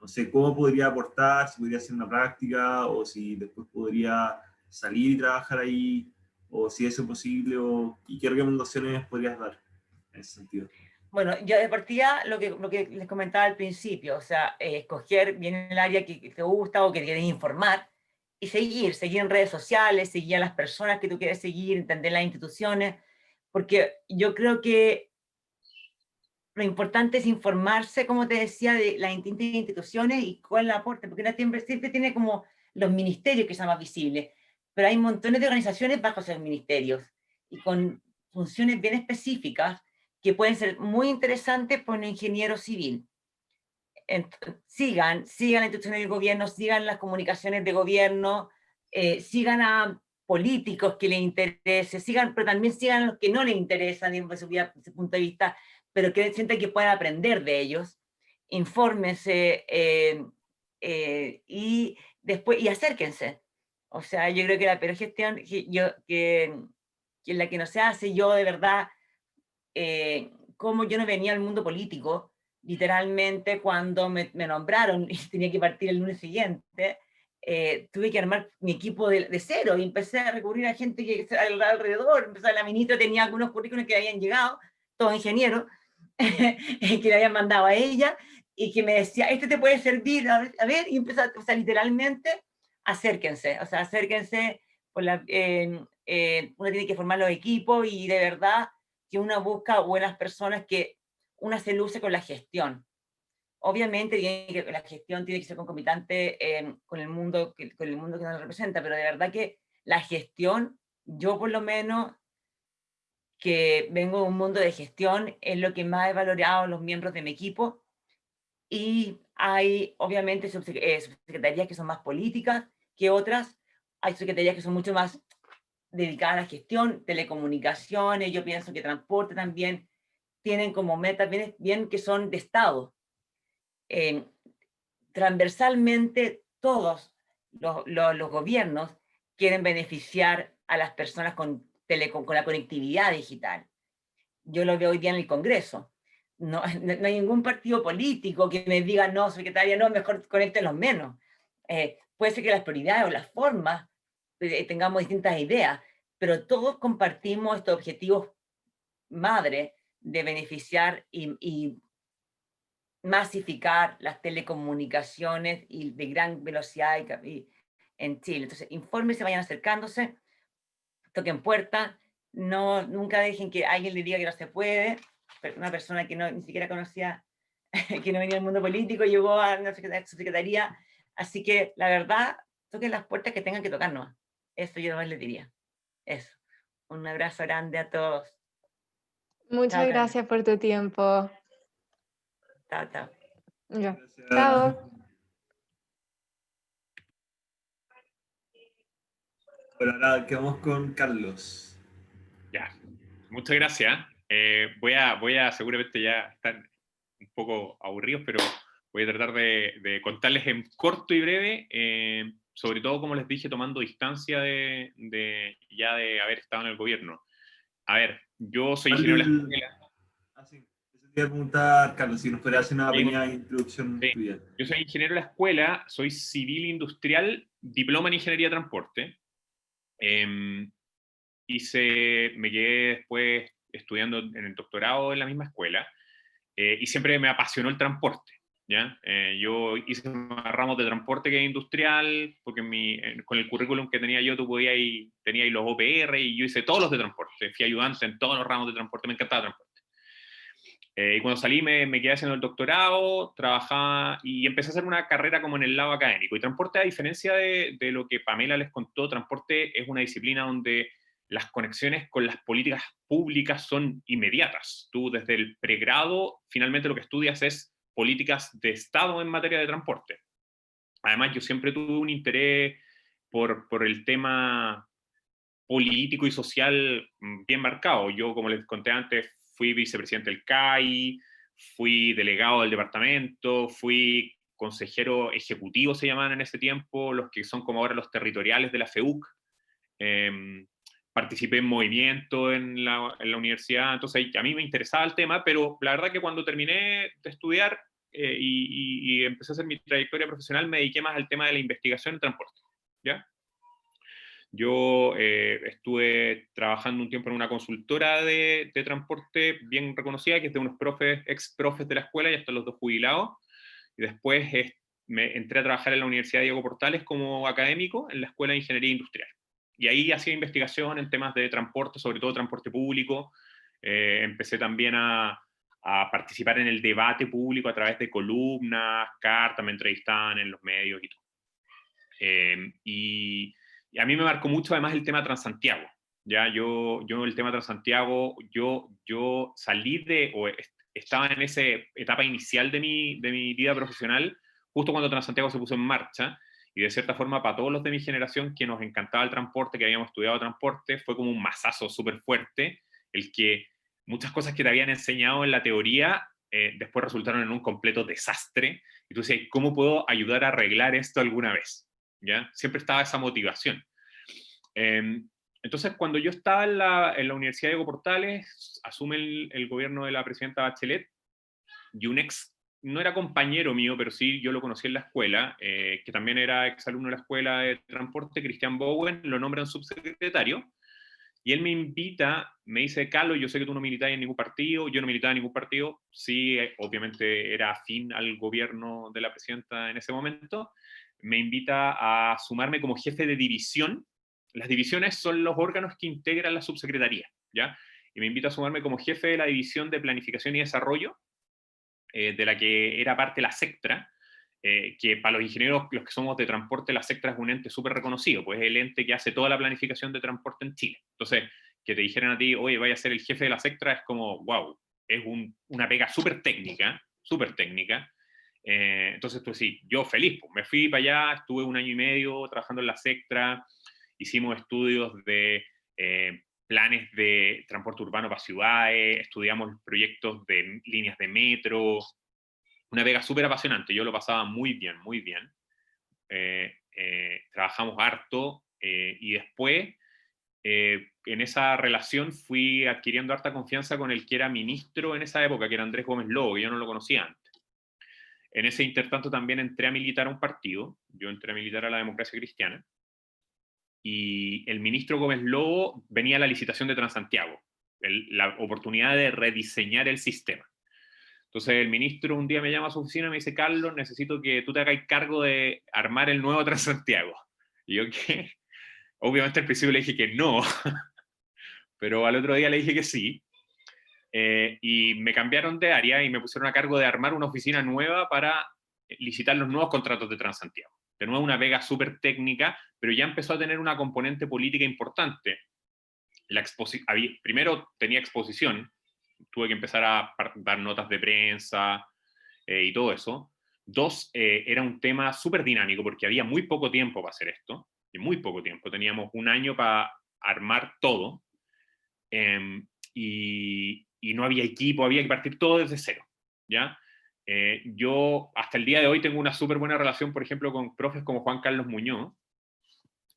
no sé, cómo podría aportar, si podría hacer una práctica, o si después podría salir y trabajar ahí, o si eso es posible, y qué recomendaciones podrías dar en ese sentido. Bueno, yo de partida lo que les comentaba al principio, o sea, escoger bien el área que te gusta o que quieres informar y seguir en redes sociales, seguir a las personas que tú quieres seguir, entender las instituciones, porque yo creo que lo importante es informarse, como te decía, de las distintas instituciones y cuál es el aporte, porque siempre tiene como los ministerios que son más visibles, pero hay montones de organizaciones bajo esos ministerios y con funciones bien específicas que pueden ser muy interesantes para un ingeniero civil. Sigan las instituciones del gobierno, sigan las comunicaciones de gobierno, sigan a políticos que les interese, pero también sigan a los que no les interesan desde su punto de vista, pero que sienten que pueden aprender de ellos. Infórmense y después, y acérquense. O sea, yo creo que la peor gestión que es la que no se hace, yo de verdad, como yo no venía al mundo político, literalmente cuando me nombraron y tenía que partir el lunes siguiente, tuve que armar mi equipo de cero y empecé a recurrir a gente que alrededor. La ministra tenía algunos currículos que habían llegado, todos ingenieros, que le habían mandado a ella y que me decía, este te puede servir, a ver, y empezó, o sea, literalmente, acérquense, uno tiene que formar los equipos y de verdad que uno busca buenas personas que una se luce con la gestión. Obviamente la gestión tiene que ser concomitante con el mundo que nos representa, pero de verdad que la gestión, yo por lo menos, que vengo de un mundo de gestión, es lo que más he valorado los miembros de mi equipo. Y hay obviamente subsecretarías que son más políticas que otras, hay secretarías que son mucho más dedicadas a la gestión, telecomunicaciones, yo pienso que transporte también, tienen como metas bien que son de Estado. Transversalmente todos los gobiernos quieren beneficiar a las personas con la conectividad digital. Yo lo veo hoy día en el Congreso. No hay ningún partido político que me diga, no, secretaria, no, mejor conéctenlos menos. Puede ser que las prioridades o las formas tengamos distintas ideas, pero todos compartimos estos objetivos madre de beneficiar y masificar las telecomunicaciones y de gran velocidad en Chile. Entonces, infórmense, vayan acercándose, toquen puertas, no, nunca dejen que alguien le diga que no se puede. Una persona que no, ni siquiera conocía, que no venía del mundo político, llegó a una subsecretaría. Así que, la verdad, toquen las puertas que tengan que tocarnos. Eso yo nomás les diría. Eso. Un abrazo grande a todos. Muchas Chao, Carlos. gracias por tu tiempo. Chao, chao. Ya. Gracias. Chao. Bueno, ahora quedamos con Carlos. Ya, muchas gracias. Voy a seguramente ya estar un poco aburridos, pero voy a tratar de contarles en corto y breve, sobre todo, como les dije, tomando distancia ya de haber estado en el gobierno. A ver, yo soy ingeniero de la escuela. Sí. Eso te iba a preguntar, Carlos, si nos podrías hacer una pequeña introducción Sí. tuya. Yo soy ingeniero de la escuela, soy civil industrial, diploma en ingeniería de transporte. Me quedé después estudiando en el doctorado en la misma escuela, y siempre me apasionó el transporte, ¿ya? Yo hice más ramos de transporte que industrial, porque con el currículum que tenía yo, tenía los OPR, y yo hice todos los de transporte, fui ayudante en todos los ramos de transporte, me encantaba el transporte. Y cuando salí me quedé haciendo el doctorado, trabajaba y empecé a hacer una carrera como en el lado académico. Y transporte, a diferencia de lo que Pamela les contó, transporte es una disciplina donde las conexiones con las políticas públicas son inmediatas. Tú desde el pregrado, finalmente lo que estudias es políticas de Estado en materia de transporte. Además, yo siempre tuve un interés por el tema político y social bien marcado. Yo, como les conté antes, fui vicepresidente del CAI, fui delegado del departamento, fui consejero ejecutivo, se llamaban en ese tiempo, los que son como ahora los territoriales de la FEUC. Participé en movimiento en la universidad, entonces a mí me interesaba el tema, pero la verdad que cuando terminé de estudiar y empecé a hacer mi trayectoria profesional, me dediqué más al tema de la investigación en transporte, ¿ya? Yo estuve trabajando un tiempo en una consultora de transporte bien reconocida, que es de unos ex profes de la escuela, y hasta los dos jubilados. Y después me entré a trabajar en la Universidad Diego Portales como académico en la Escuela de Ingeniería Industrial. Y ahí hacía investigación en temas de transporte, sobre todo transporte público. Empecé también a participar en el debate público a través de columnas, cartas, me entrevistaban en los medios y todo. Y a mí me marcó mucho además el tema Transantiago. Ya yo el tema Transantiago, yo salí estaba en esa etapa inicial de mi vida profesional, justo cuando Transantiago se puso en marcha, y de cierta forma para todos los de mi generación que nos encantaba el transporte, que habíamos estudiado transporte, fue como un mazazo súper fuerte, el que muchas cosas que te habían enseñado en la teoría después resultaron en un completo desastre, y tú decías, ¿cómo puedo ayudar a arreglar esto alguna vez? ¿Ya? Siempre estaba esa motivación. Entonces, cuando yo estaba en la Universidad de Diego Portales, asume el gobierno de la presidenta Bachelet, y un no era compañero mío, pero sí yo lo conocí en la escuela, que también era exalumno de la escuela de transporte, Cristian Bowen, lo nombran subsecretario, y él me invita, me dice, Carlos, yo sé que tú no militas en ningún partido, yo no militaba en ningún partido, sí, obviamente era afín al gobierno de la presidenta en ese momento, me invita a sumarme como jefe de división. Las divisiones son los órganos que integran la subsecretaría, ¿ya? Y me invita a sumarme como jefe de la división de planificación y desarrollo, de la que era parte la SECTRA, que para los ingenieros, los que somos de transporte, la SECTRA es un ente súper reconocido, pues es el ente que hace toda la planificación de transporte en Chile. Entonces, que te dijeran a ti, oye, vaya a ser el jefe de la SECTRA, es como, wow, es una pega súper técnica, súper técnica. Entonces, pues sí, yo feliz, pues me fui para allá, estuve 1 año y medio trabajando en la SECTRA, hicimos estudios de planes de transporte urbano para ciudades, estudiamos proyectos de líneas de metro, una pega súper apasionante, yo lo pasaba muy bien, muy bien. Trabajamos harto, y después en esa relación fui adquiriendo harta confianza con el que era ministro en esa época, que era Andrés Gómez Lobo, que yo no lo conocía antes. En ese intertanto también entré a militar a un partido, yo entré a militar a la Democracia Cristiana, y el ministro Gómez Lobo venía a la licitación de Transantiago, la oportunidad de rediseñar el sistema. Entonces el ministro un día me llama a su oficina y me dice: Carlos, necesito que tú te hagas cargo de armar el nuevo Transantiago. Y yo, ¿qué? Obviamente al principio le dije que no, pero al otro día le dije que sí. Y me cambiaron de área y me pusieron a cargo de armar una oficina nueva para licitar los nuevos contratos de Transantiago. De nuevo una pega súper técnica, pero ya empezó a tener una componente política importante. Primero tenía exposición, tuve que empezar a dar notas de prensa y todo eso. Dos, era un tema súper dinámico porque había muy poco tiempo para hacer esto, y muy poco tiempo, teníamos un año para armar todo, y no había equipo, había que partir todo desde cero, ¿ya? Yo hasta el día de hoy tengo una súper buena relación, por ejemplo, con profes como Juan Carlos Muñoz.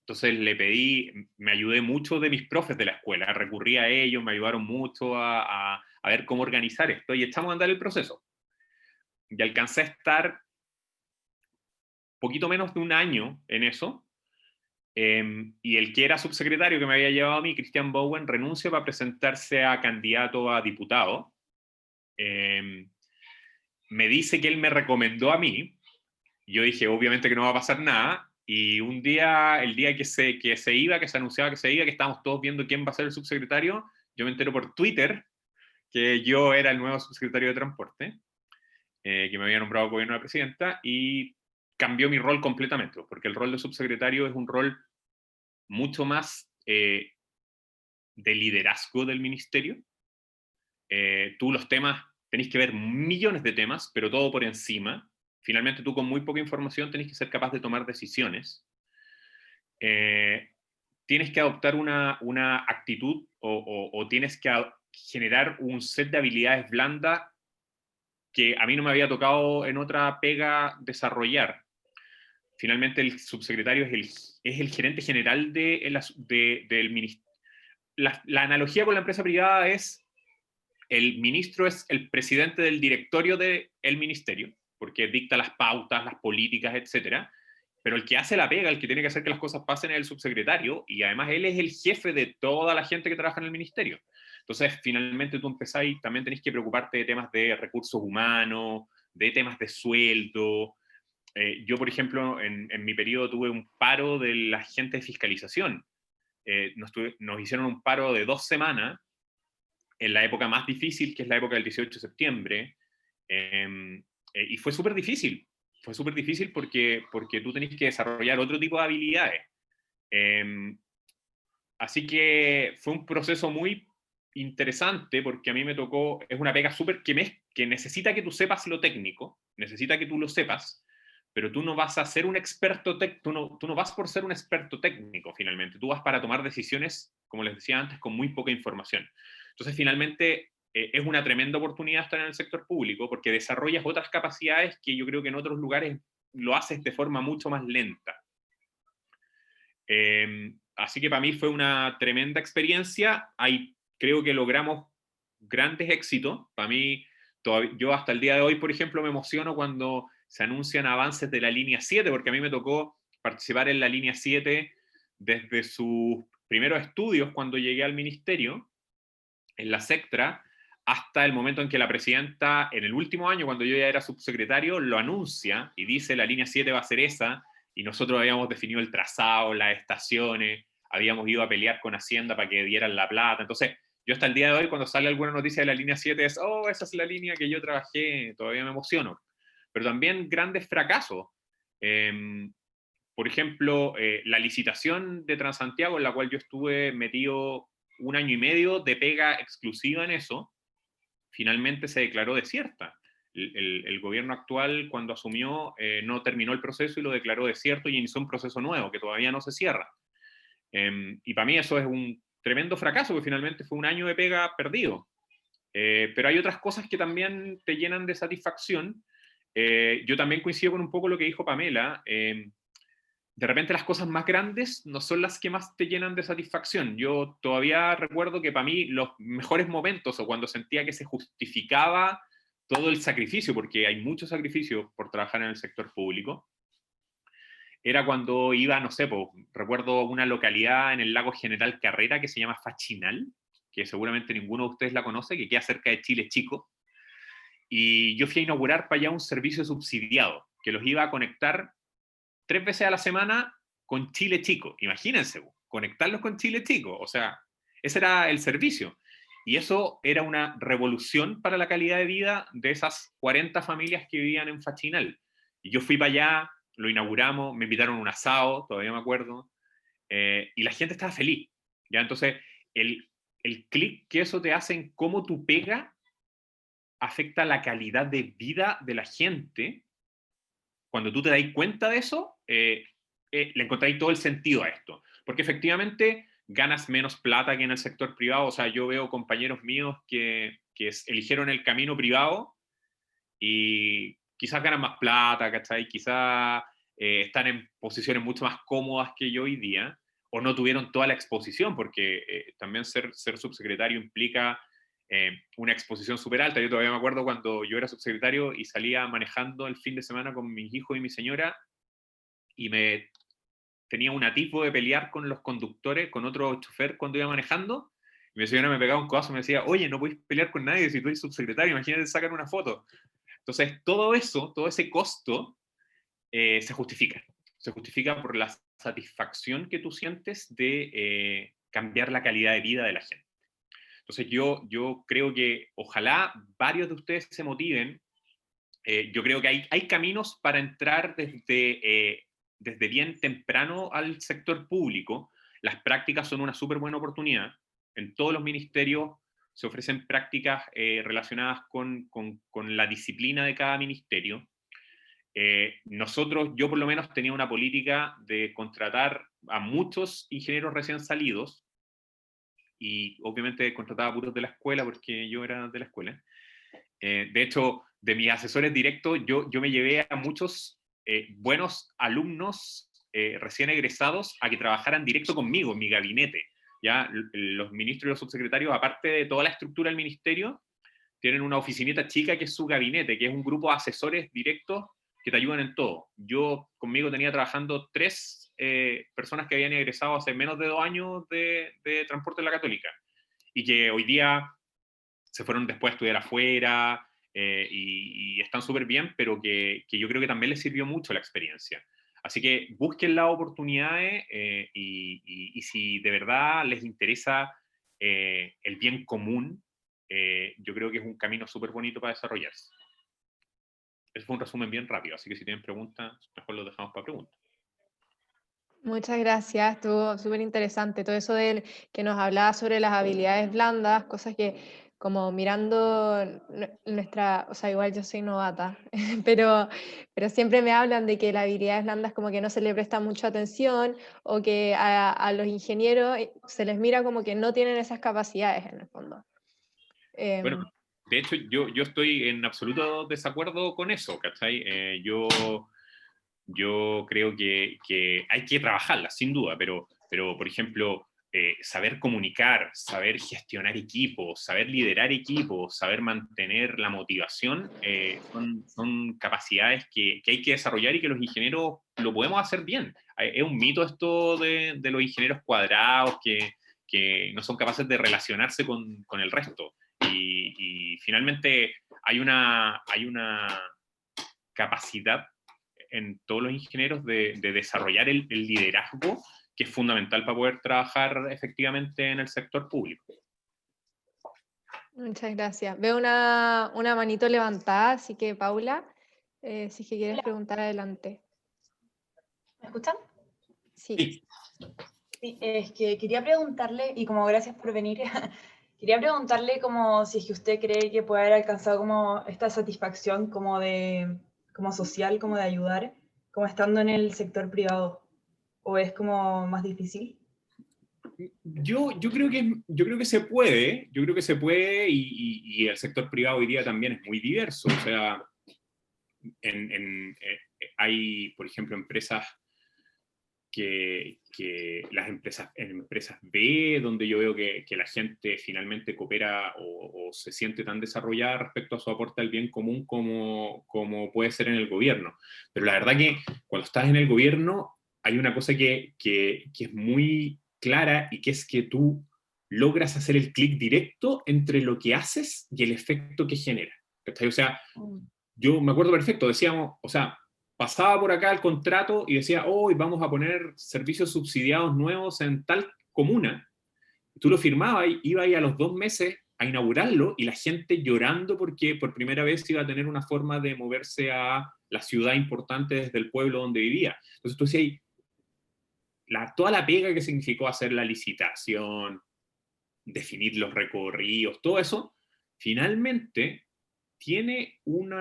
Entonces le pedí, me ayudé mucho de mis profes de la escuela, recurrí a ellos, me ayudaron mucho a ver cómo organizar esto, y echamos a andar el proceso. Y alcancé a estar poquito menos de un año en eso, y el que era subsecretario que me había llevado a mí, Cristian Bowen, renuncia para presentarse a candidato a diputado. Me dice que él me recomendó a mí, y yo dije, obviamente que no va a pasar nada, y un día, el día que se anunciaba que se iba, que estábamos todos viendo quién va a ser el subsecretario, yo me entero por Twitter que yo era el nuevo subsecretario de Transporte, que me había nombrado gobierno de la presidenta, y cambió mi rol completamente, porque el rol de subsecretario es un rol mucho más de liderazgo del ministerio. Tú los temas, tenés que ver millones de temas, pero todo por encima. Finalmente tú con muy poca información tenés que ser capaz de tomar decisiones. Tienes que adoptar una actitud o tienes que generar un set de habilidades blandas que a mí no me había tocado en otra pega desarrollar. Finalmente el subsecretario es el gerente general del ministerio. La analogía con la empresa privada es: el ministro es el presidente del directorio del ministerio, porque dicta las pautas, las políticas, etcétera, pero el que hace la pega, el que tiene que hacer que las cosas pasen, es el subsecretario, y además él es el jefe de toda la gente que trabaja en el ministerio. Entonces, finalmente tú empezás y también tenés que preocuparte de temas de recursos humanos, de temas de sueldo. Yo, por ejemplo, en mi periodo tuve un paro de la gente de fiscalización. Nos hicieron un paro de 2 semanas, en la época más difícil, que es la época del 18 de septiembre, y fue súper difícil. Fue súper difícil porque tú tenés que desarrollar otro tipo de habilidades. Así que fue un proceso muy interesante, porque a mí me tocó, es una pega súper que necesita que tú sepas lo técnico, necesita que tú lo sepas, pero tú no vas a ser un experto, tú no vas por ser un experto técnico finalmente, tú vas para tomar decisiones, como les decía antes, con muy poca información. Entonces finalmente es una tremenda oportunidad estar en el sector público, porque desarrollas otras capacidades que yo creo que en otros lugares lo haces de forma mucho más lenta. Así que para mí fue una tremenda experiencia. Creo que logramos grandes éxitos. Para mí, yo hasta el día de hoy, por ejemplo, me emociono cuando se anuncian avances de la línea 7, porque a mí me tocó participar en la línea 7 desde sus primeros estudios cuando llegué al ministerio, en la Sectra, hasta el momento en que la presidenta, en el último año, cuando yo ya era subsecretario, lo anuncia y dice: la línea 7 va a ser esa, y nosotros habíamos definido el trazado, las estaciones, habíamos ido a pelear con Hacienda para que dieran la plata. Entonces, yo hasta el día de hoy, cuando sale alguna noticia de la línea 7, es: oh, esa es la línea que yo trabajé, todavía me emociono. Pero también grandes fracasos. Por ejemplo, la licitación de Transantiago, en la cual yo estuve metido 1 año y medio de pega exclusiva en eso, finalmente se declaró desierta. El gobierno actual, cuando asumió, no terminó el proceso y lo declaró desierto, y inició un proceso nuevo que todavía no se cierra. Y para mí eso es un tremendo fracaso, porque finalmente fue 1 año de pega perdido. Pero hay otras cosas que también te llenan de satisfacción. Yo también coincido con un poco lo que dijo Pamela. De repente las cosas más grandes no son las que más te llenan de satisfacción. Yo todavía recuerdo que para mí los mejores momentos, o cuando sentía que se justificaba todo el sacrificio, porque hay mucho sacrificio por trabajar en el sector público, era cuando iba, no sé, pues, recuerdo una localidad en el lago General Carrera que se llama Fachinal, que seguramente ninguno de ustedes la conoce, que queda cerca de Chile Chico, y yo fui a inaugurar para allá un servicio subsidiado, que los iba a conectar 3 veces a la semana con Chile Chico. Imagínense, conectarlos con Chile Chico, o sea, ese era el servicio. Y eso era una revolución para la calidad de vida de esas 40 familias que vivían en Fachinal. Y yo fui para allá, lo inauguramos, me invitaron a un asado, todavía me acuerdo, y la gente estaba feliz. ¿Ya? Entonces, el clic que eso te hace en cómo tu pega afecta la calidad de vida de la gente, cuando tú te das cuenta de eso, le encontráis todo el sentido a esto. Porque efectivamente ganas menos plata que en el sector privado. O sea, yo veo compañeros míos que eligieron el camino privado y quizás ganan más plata, ¿cachai? Quizás están en posiciones mucho más cómodas que yo hoy día, o no tuvieron toda la exposición, porque también ser subsecretario implica una exposición súper alta. Yo todavía me acuerdo cuando yo era subsecretario y salía manejando el fin de semana con mis hijos y mi señora, y me tenía un atisbo de pelear con los conductores, con otro chofer cuando iba manejando, y mi señora me pegaba un codazo y me decía, oye, no podéis pelear con nadie si tú eres subsecretario, imagínate sacar una foto. Entonces, todo eso, todo ese costo, se justifica. Se justifica por la satisfacción que tú sientes de cambiar la calidad de vida de la gente. Entonces, yo creo que ojalá varios de ustedes se motiven. Yo creo que hay caminos para entrar desde bien temprano al sector público. Las prácticas son una súper buena oportunidad. En todos los ministerios se ofrecen prácticas relacionadas con la disciplina de cada ministerio. Yo por lo menos tenía una política de contratar a muchos ingenieros recién salidos, y obviamente contrataba puros de la escuela porque yo era de la escuela. De hecho, de mis asesores directos, yo me llevé a muchos buenos alumnos recién egresados a que trabajaran directo conmigo en mi gabinete. ¿Ya? Los ministros y los subsecretarios, aparte de toda la estructura del ministerio, tienen una oficinita chica que es su gabinete, que es un grupo de asesores directos que te ayudan en todo. Yo conmigo tenía trabajando 3 personas que habían egresado hace menos de 2 años de transporte en la Católica, y que hoy día se fueron después a estudiar afuera, y están súper bien, pero que yo creo que también les sirvió mucho la experiencia. Así que busquen las oportunidades, y si de verdad les interesa el bien común, yo creo que es un camino súper bonito para desarrollarse. Ese fue un resumen bien rápido, así que si tienen preguntas, mejor lo dejamos para preguntas. Muchas gracias, estuvo súper interesante todo eso del que nos hablaba sobre las habilidades blandas, cosas que como mirando nuestra, o sea, igual yo soy novata, pero siempre me hablan de que las habilidades blandas como que no se le presta mucha atención, o que a los ingenieros se les mira como que no tienen esas capacidades en el fondo. Bueno, de hecho, yo estoy en absoluto desacuerdo con eso, ¿cachai? Yo creo que hay que trabajarla, sin duda, pero por ejemplo, saber comunicar, saber gestionar equipos, saber liderar equipos, saber mantener la motivación, son capacidades que hay que desarrollar y que los ingenieros lo podemos hacer bien. Es un mito esto de los ingenieros cuadrados que no son capaces de relacionarse con el resto. Y finalmente hay una capacidad en todos los ingenieros de desarrollar el liderazgo, que es fundamental para poder trabajar efectivamente en el sector público. Muchas gracias. Veo una manito levantada, así que Paula, si es que quieres preguntar, adelante. ¿Me escuchan? Sí. Sí, es que quería preguntarle, y como gracias por venir, quería preguntarle como si es que usted cree que puede haber alcanzado como esta satisfacción como social, como de ayudar, como estando en el sector privado, o es como más difícil. Yo creo que se puede, y el sector privado hoy día también es muy diverso. O sea, hay, por ejemplo, empresas que las empresas B, donde yo veo que la gente finalmente coopera o se siente tan desarrollada respecto a su aporte al bien común como puede ser en el gobierno. Pero la verdad que cuando estás en el gobierno hay una cosa que es muy clara, y que es que tú logras hacer el clic directo entre lo que haces y el efecto que genera. O sea, yo me acuerdo perfecto, decíamos, o sea, pasaba por acá el contrato y decía, hoy vamos a poner servicios subsidiados nuevos en tal comuna. Tú lo firmabas y iba ahí a los 2 meses a inaugurarlo, y la gente llorando porque por primera vez iba a tener una forma de moverse a la ciudad importante desde el pueblo donde vivía. Entonces tú decías, toda la pega que significó hacer la licitación, definir los recorridos, todo eso, finalmente tiene un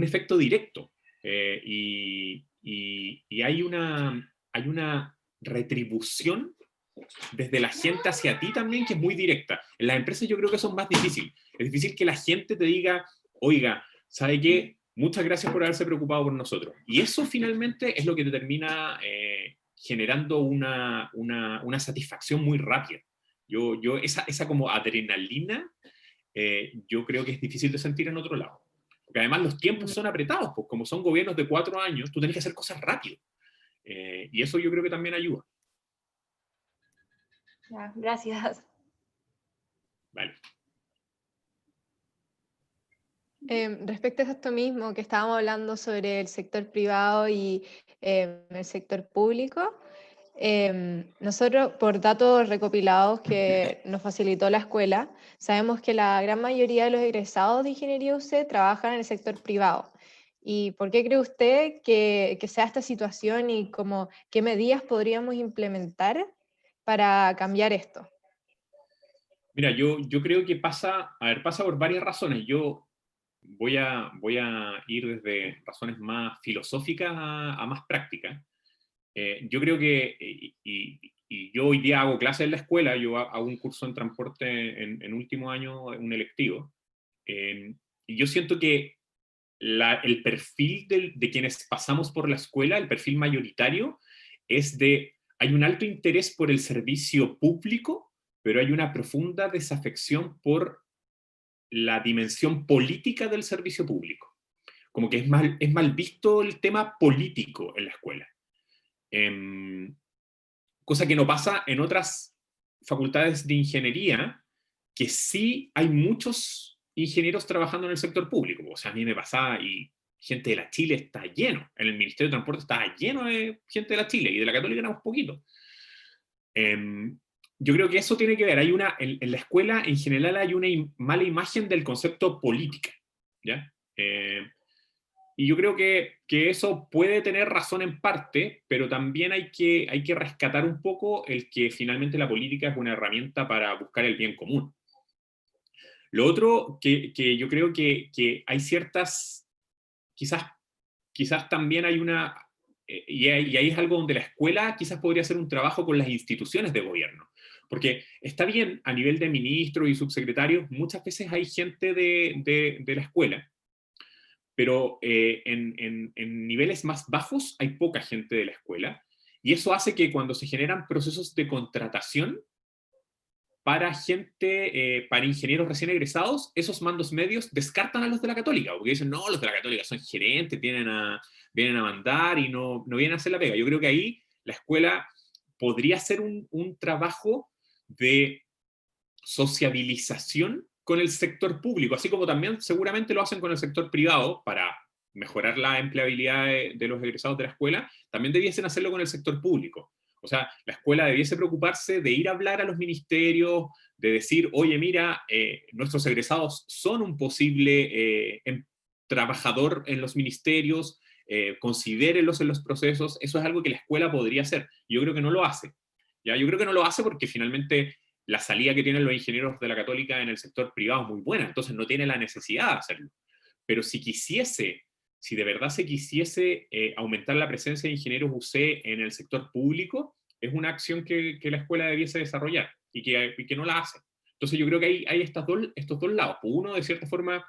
efecto directo, y hay una retribución desde la gente hacia ti también que es muy directa. En las empresas yo creo que eso es más difícil. Es difícil que la gente te diga, oiga, ¿sabe qué? Muchas gracias por haberse preocupado por nosotros. Y eso finalmente es lo que te termina generando una satisfacción muy rápida. Esa como adrenalina, yo creo que es difícil de sentir en otro lado. Porque además los tiempos son apretados, pues como son gobiernos de 4 años, tú tenés que hacer cosas rápido. Y eso yo creo que también ayuda. Ya, gracias. Vale. Respecto a esto mismo que estábamos hablando sobre el sector privado y el sector público, nosotros, por datos recopilados que nos facilitó la escuela, sabemos que la gran mayoría de los egresados de Ingeniería UC trabajan en el sector privado. ¿Y por qué cree usted que sea esta situación, y qué medidas podríamos implementar para cambiar esto? Mira, yo creo que pasa por varias razones. Yo voy a ir desde razones más filosóficas a más prácticas. Yo creo que, y yo hoy día hago clases en la escuela, yo hago un curso en transporte en último año, un electivo, y yo siento que el perfil de quienes pasamos por la escuela, el perfil mayoritario, hay un alto interés por el servicio público, pero hay una profunda desafección por la dimensión política del servicio público. Como que es mal visto el tema político en la escuela. Cosa que no pasa en otras facultades de ingeniería, que sí hay muchos ingenieros trabajando en el sector público. O sea, a mí me pasaba, y gente de la Chile está lleno, en el Ministerio de Transporte está lleno de gente de la Chile, y de la Católica éramos poquito. Yo creo que eso tiene que ver, en la escuela en general hay una mala imagen del concepto política, ¿ya? Y yo creo que eso puede tener razón en parte, pero también hay que rescatar un poco el que finalmente la política es una herramienta para buscar el bien común. Lo otro, que yo creo que hay ciertas, quizás también hay y ahí es algo donde la escuela quizás podría hacer un trabajo con las instituciones de gobierno. Porque está bien, a nivel de ministros y subsecretarios, muchas veces hay gente de la escuela, pero en niveles más bajos hay poca gente de la escuela, y eso hace que cuando se generan procesos de contratación para para ingenieros recién egresados, esos mandos medios descartan a los de la Católica, porque dicen, no, los de la Católica son gerentes, vienen a mandar y no vienen a hacer la pega. Yo creo que ahí la escuela podría hacer un trabajo de sociabilización con el sector público, así como también seguramente lo hacen con el sector privado para mejorar la empleabilidad de los egresados de la escuela. También debiesen hacerlo con el sector público. O sea, la escuela debiese preocuparse de ir a hablar a los ministerios, de decir, oye, mira, nuestros egresados son un posible trabajador en los ministerios, considérenlos en los procesos. Eso es algo que la escuela podría hacer. Yo creo que no lo hace. ¿Ya? Yo creo que no lo hace porque finalmente la salida que tienen los ingenieros de la Católica en el sector privado es muy buena, entonces no tiene la necesidad de hacerlo. Pero si de verdad se quisiese aumentar la presencia de ingenieros UC en el sector público, es una acción que la escuela debiese desarrollar y que no la hace. Entonces yo creo que hay estos dos lados. Uno, de cierta forma,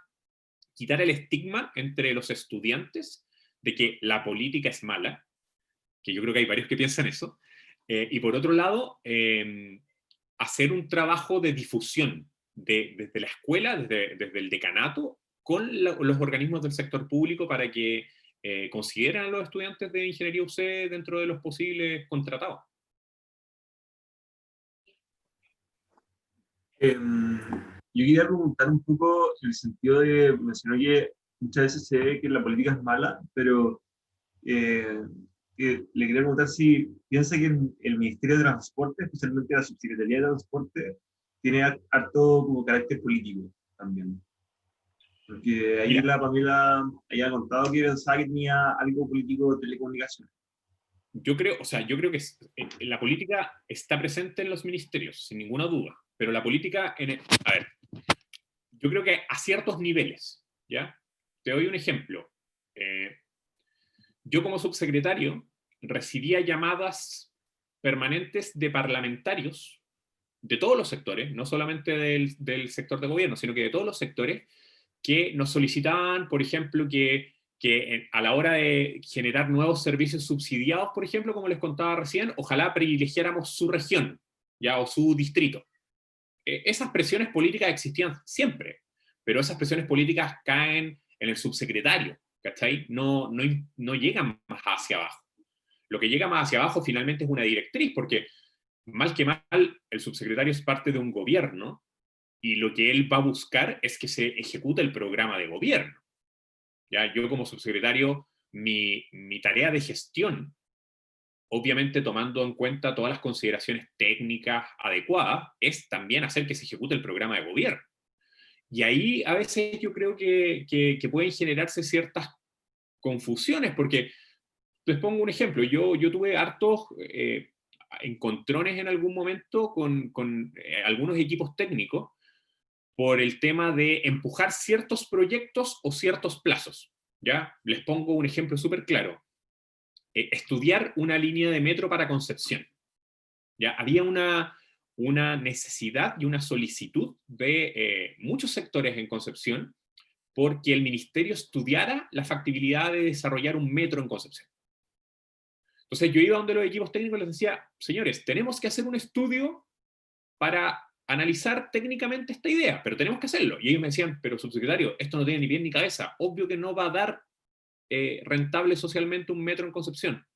quitar el estigma entre los estudiantes de que la política es mala, que yo creo que hay varios que piensan eso, y por otro lado, hacer un trabajo de difusión desde la escuela, desde el decanato, con los organismos del sector público para que consideren a los estudiantes de Ingeniería UC dentro de los posibles contratados. Yo quería preguntar un poco en el sentido de, mencionó que muchas veces se ve que la política es mala, pero le quería preguntar si piensa que el Ministerio de Transporte, especialmente la Subsecretaría de Transporte, tiene harto como carácter político también. Porque ahí la Pamela había contado que pensaba que tenía algo político de telecomunicaciones. Yo creo que la política está presente en los ministerios, sin ninguna duda, pero la política, a ver, yo creo que a ciertos niveles, ¿ya? Te doy un ejemplo. Yo como subsecretario recibía llamadas permanentes de parlamentarios de todos los sectores, no solamente del sector de gobierno, sino que de todos los sectores, que nos solicitaban, por ejemplo, que a la hora de generar nuevos servicios subsidiados, por ejemplo, como les contaba recién, ojalá privilegiáramos su región, ¿ya? O su distrito. Esas presiones políticas existían siempre, pero esas presiones políticas caen en el subsecretario, ¿cachai? No llegan más hacia abajo. Lo que llega más hacia abajo finalmente es una directriz, porque mal que mal, el subsecretario es parte de un gobierno, y lo que él va a buscar es que se ejecute el programa de gobierno. ¿Ya? Yo como subsecretario, mi tarea de gestión, obviamente tomando en cuenta todas las consideraciones técnicas adecuadas, es también hacer que se ejecute el programa de gobierno. Y ahí a veces yo creo que pueden generarse ciertas confusiones, porque les pongo un ejemplo, yo tuve hartos encontrones en algún momento con algunos equipos técnicos por el tema de empujar ciertos proyectos o ciertos plazos. ¿Ya? Les pongo un ejemplo súper claro. Estudiar una línea de metro para Concepción. ¿Ya? Había una necesidad y una solicitud de muchos sectores en Concepción porque el ministerio estudiara la factibilidad de desarrollar un metro en Concepción. Entonces yo iba donde los equipos técnicos y les decía, señores, tenemos que hacer un estudio para analizar técnicamente esta idea, pero tenemos que hacerlo. Y ellos me decían, pero subsecretario, esto no tiene ni pie ni cabeza, obvio que no va a dar rentable socialmente un metro en Concepción.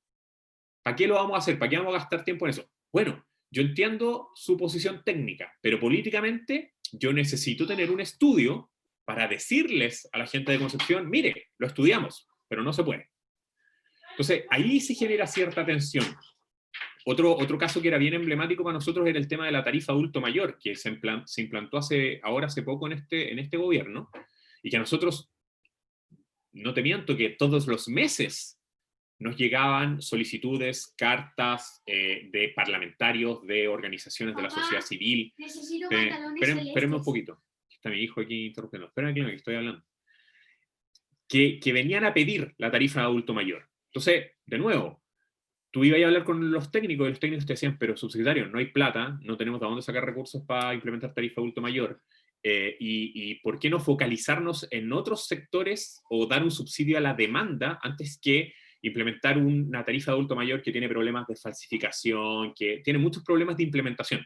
¿Para qué lo vamos a hacer? ¿Para qué vamos a gastar tiempo en eso? Bueno, yo entiendo su posición técnica, pero políticamente yo necesito tener un estudio para decirles a la gente de Concepción, mire, lo estudiamos, pero no se puede. Entonces, ahí se genera cierta tensión. Otro caso que era bien emblemático para nosotros era el tema de la tarifa adulto mayor, que se implantó hace poco en este gobierno, y que a nosotros, no te miento, que todos los meses nos llegaban solicitudes, cartas de parlamentarios, de organizaciones de la sociedad civil. Espérenme un poquito. Está mi hijo aquí interrumpiendo. Espérenme que estoy hablando. Que venían a pedir la tarifa de adulto mayor. Entonces, de nuevo, tú ibas a hablar con los técnicos, y los técnicos te decían, pero subsecretario, no hay plata, no tenemos de dónde sacar recursos para implementar tarifa adulto mayor, y ¿por qué no focalizarnos en otros sectores o dar un subsidio a la demanda antes que implementar una tarifa de adulto mayor que tiene problemas de falsificación, que tiene muchos problemas de implementación?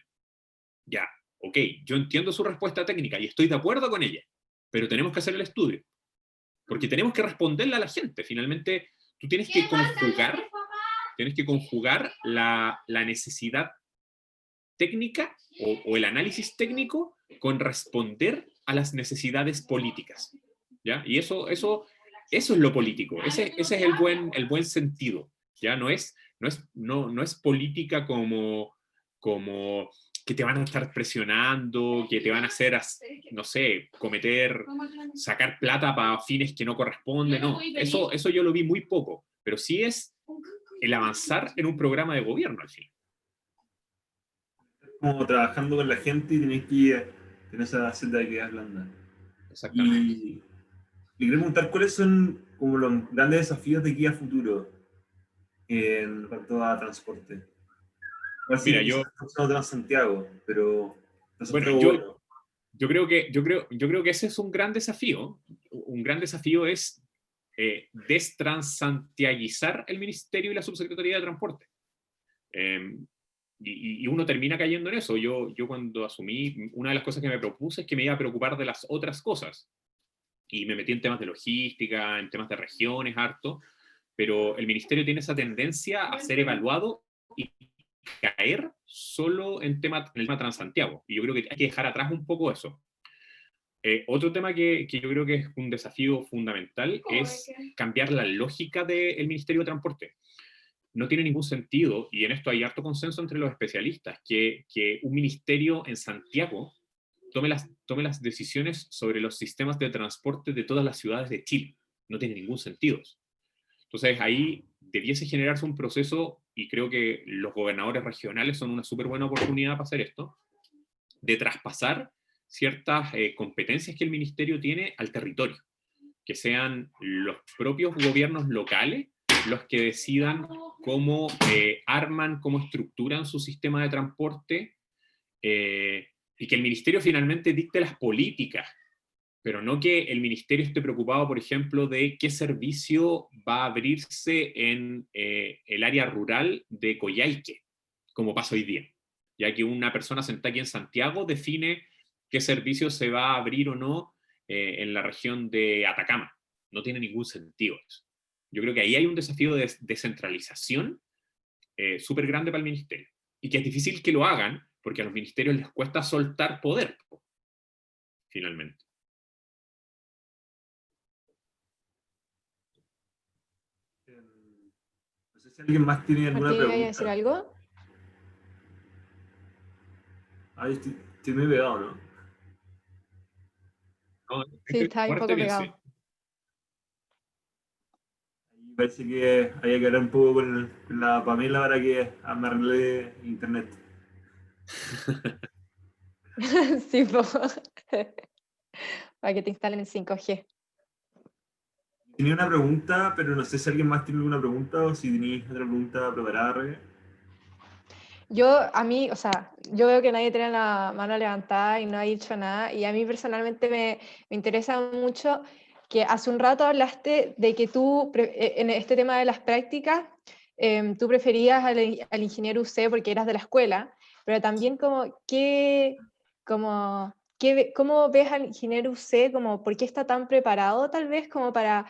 Ya, ok, yo entiendo su respuesta técnica y estoy de acuerdo con ella, pero tenemos que hacer el estudio, porque tenemos que responderle a la gente. Finalmente, tú tienes que conjugar la necesidad técnica o el análisis técnico con responder a las necesidades políticas, ¿ya? Y eso es lo político, ese es el buen sentido, ¿ya? No es política como que te van a estar presionando, que te van a hacer, no sé, sacar plata para fines que no corresponden, no. Eso yo lo vi muy poco, pero sí es el avanzar en un programa de gobierno al fin. Como trabajando con la gente y tenés que tener esa senda de ideas blandas. Exactamente. Y le quería preguntar cuáles son como los grandes desafíos de aquí a futuro en cuanto a transporte. Mira, yo Transantiago, pero bueno, yo creo que ese es un gran desafío. Un gran desafío es destransantiaguizar el Ministerio y la Subsecretaría de Transporte. Y uno termina cayendo en eso. Yo cuando asumí, una de las cosas que me propuse es que me iba a preocupar de las otras cosas. Y me metí en temas de logística, en temas de regiones, harto, pero el ministerio tiene esa tendencia a ser evaluado y caer solo en el tema Transantiago. Y yo creo que hay que dejar atrás un poco eso. Otro tema que yo creo que es un desafío fundamental es cambiar la lógica del Ministerio de Transporte. No tiene ningún sentido, y en esto hay harto consenso entre los especialistas, que un ministerio en Santiago tome las decisiones sobre los sistemas de transporte de todas las ciudades de Chile. No tiene ningún sentido. Entonces ahí debiese generarse un proceso, y creo que los gobernadores regionales son una súper buena oportunidad para hacer esto, de traspasar ciertas competencias que el ministerio tiene al territorio, que sean los propios gobiernos locales los que decidan cómo arman, cómo estructuran su sistema de transporte, y que el ministerio finalmente dicte las políticas, pero no que el ministerio esté preocupado, por ejemplo, de qué servicio va a abrirse en el área rural de Coyhaique, como pasa hoy día, ya que una persona sentada aquí en Santiago define qué servicio se va a abrir o no en la región de Atacama. No tiene ningún sentido eso. Yo creo que ahí hay un desafío de descentralización súper grande para el ministerio, y que es difícil que lo hagan, porque a los ministerios les cuesta soltar poder, finalmente. No sé si alguien más tiene alguna Martín, ¿iba a pregunta. decir algo? Ah, estoy muy pegado, ¿no? No, Sí, está ahí un poco bien, sí. pegado. Parece que hay que hablar un poco con la Pamela para que me arregle internet. Sí, po. Para que te instalen el 5G. Tenía una pregunta, pero no sé si alguien más tiene alguna pregunta o si tenéis otra pregunta preparada, Rebe. O sea, yo veo que nadie tiene la mano levantada y no ha dicho nada, y a mí personalmente me interesa mucho que hace un rato hablaste de que tú, en este tema de las prácticas, tú preferías al ingeniero UC porque eras de la escuela, pero también ¿cómo ves al ingeniero UC? Como, ¿por qué está tan preparado tal vez como para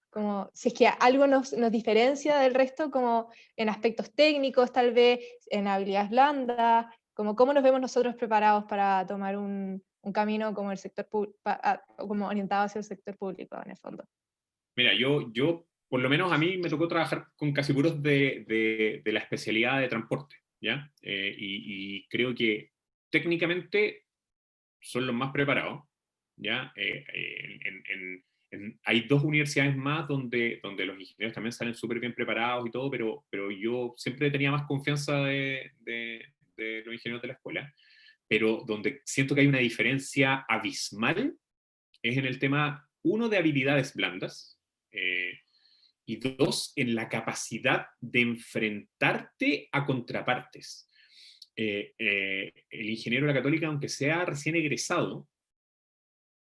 como si es que algo nos diferencia del resto, como en aspectos técnicos, tal vez, en habilidades blandas, como cómo nos vemos nosotros preparados para tomar un camino como el sector como orientado hacia el sector público, en el fondo? Mira, yo, por lo menos a mí me tocó trabajar con casi puros de la especialidad de transporte, ¿ya? Y creo que técnicamente son los más preparados, ¿ya? Hay dos universidades más donde los ingenieros también salen súper bien preparados y todo, pero yo siempre tenía más confianza de los ingenieros de la escuela, pero donde siento que hay una diferencia abismal es en el tema, uno, de habilidades blandas, y dos, en la capacidad de enfrentarte a contrapartes. El ingeniero de la Católica, aunque sea recién egresado,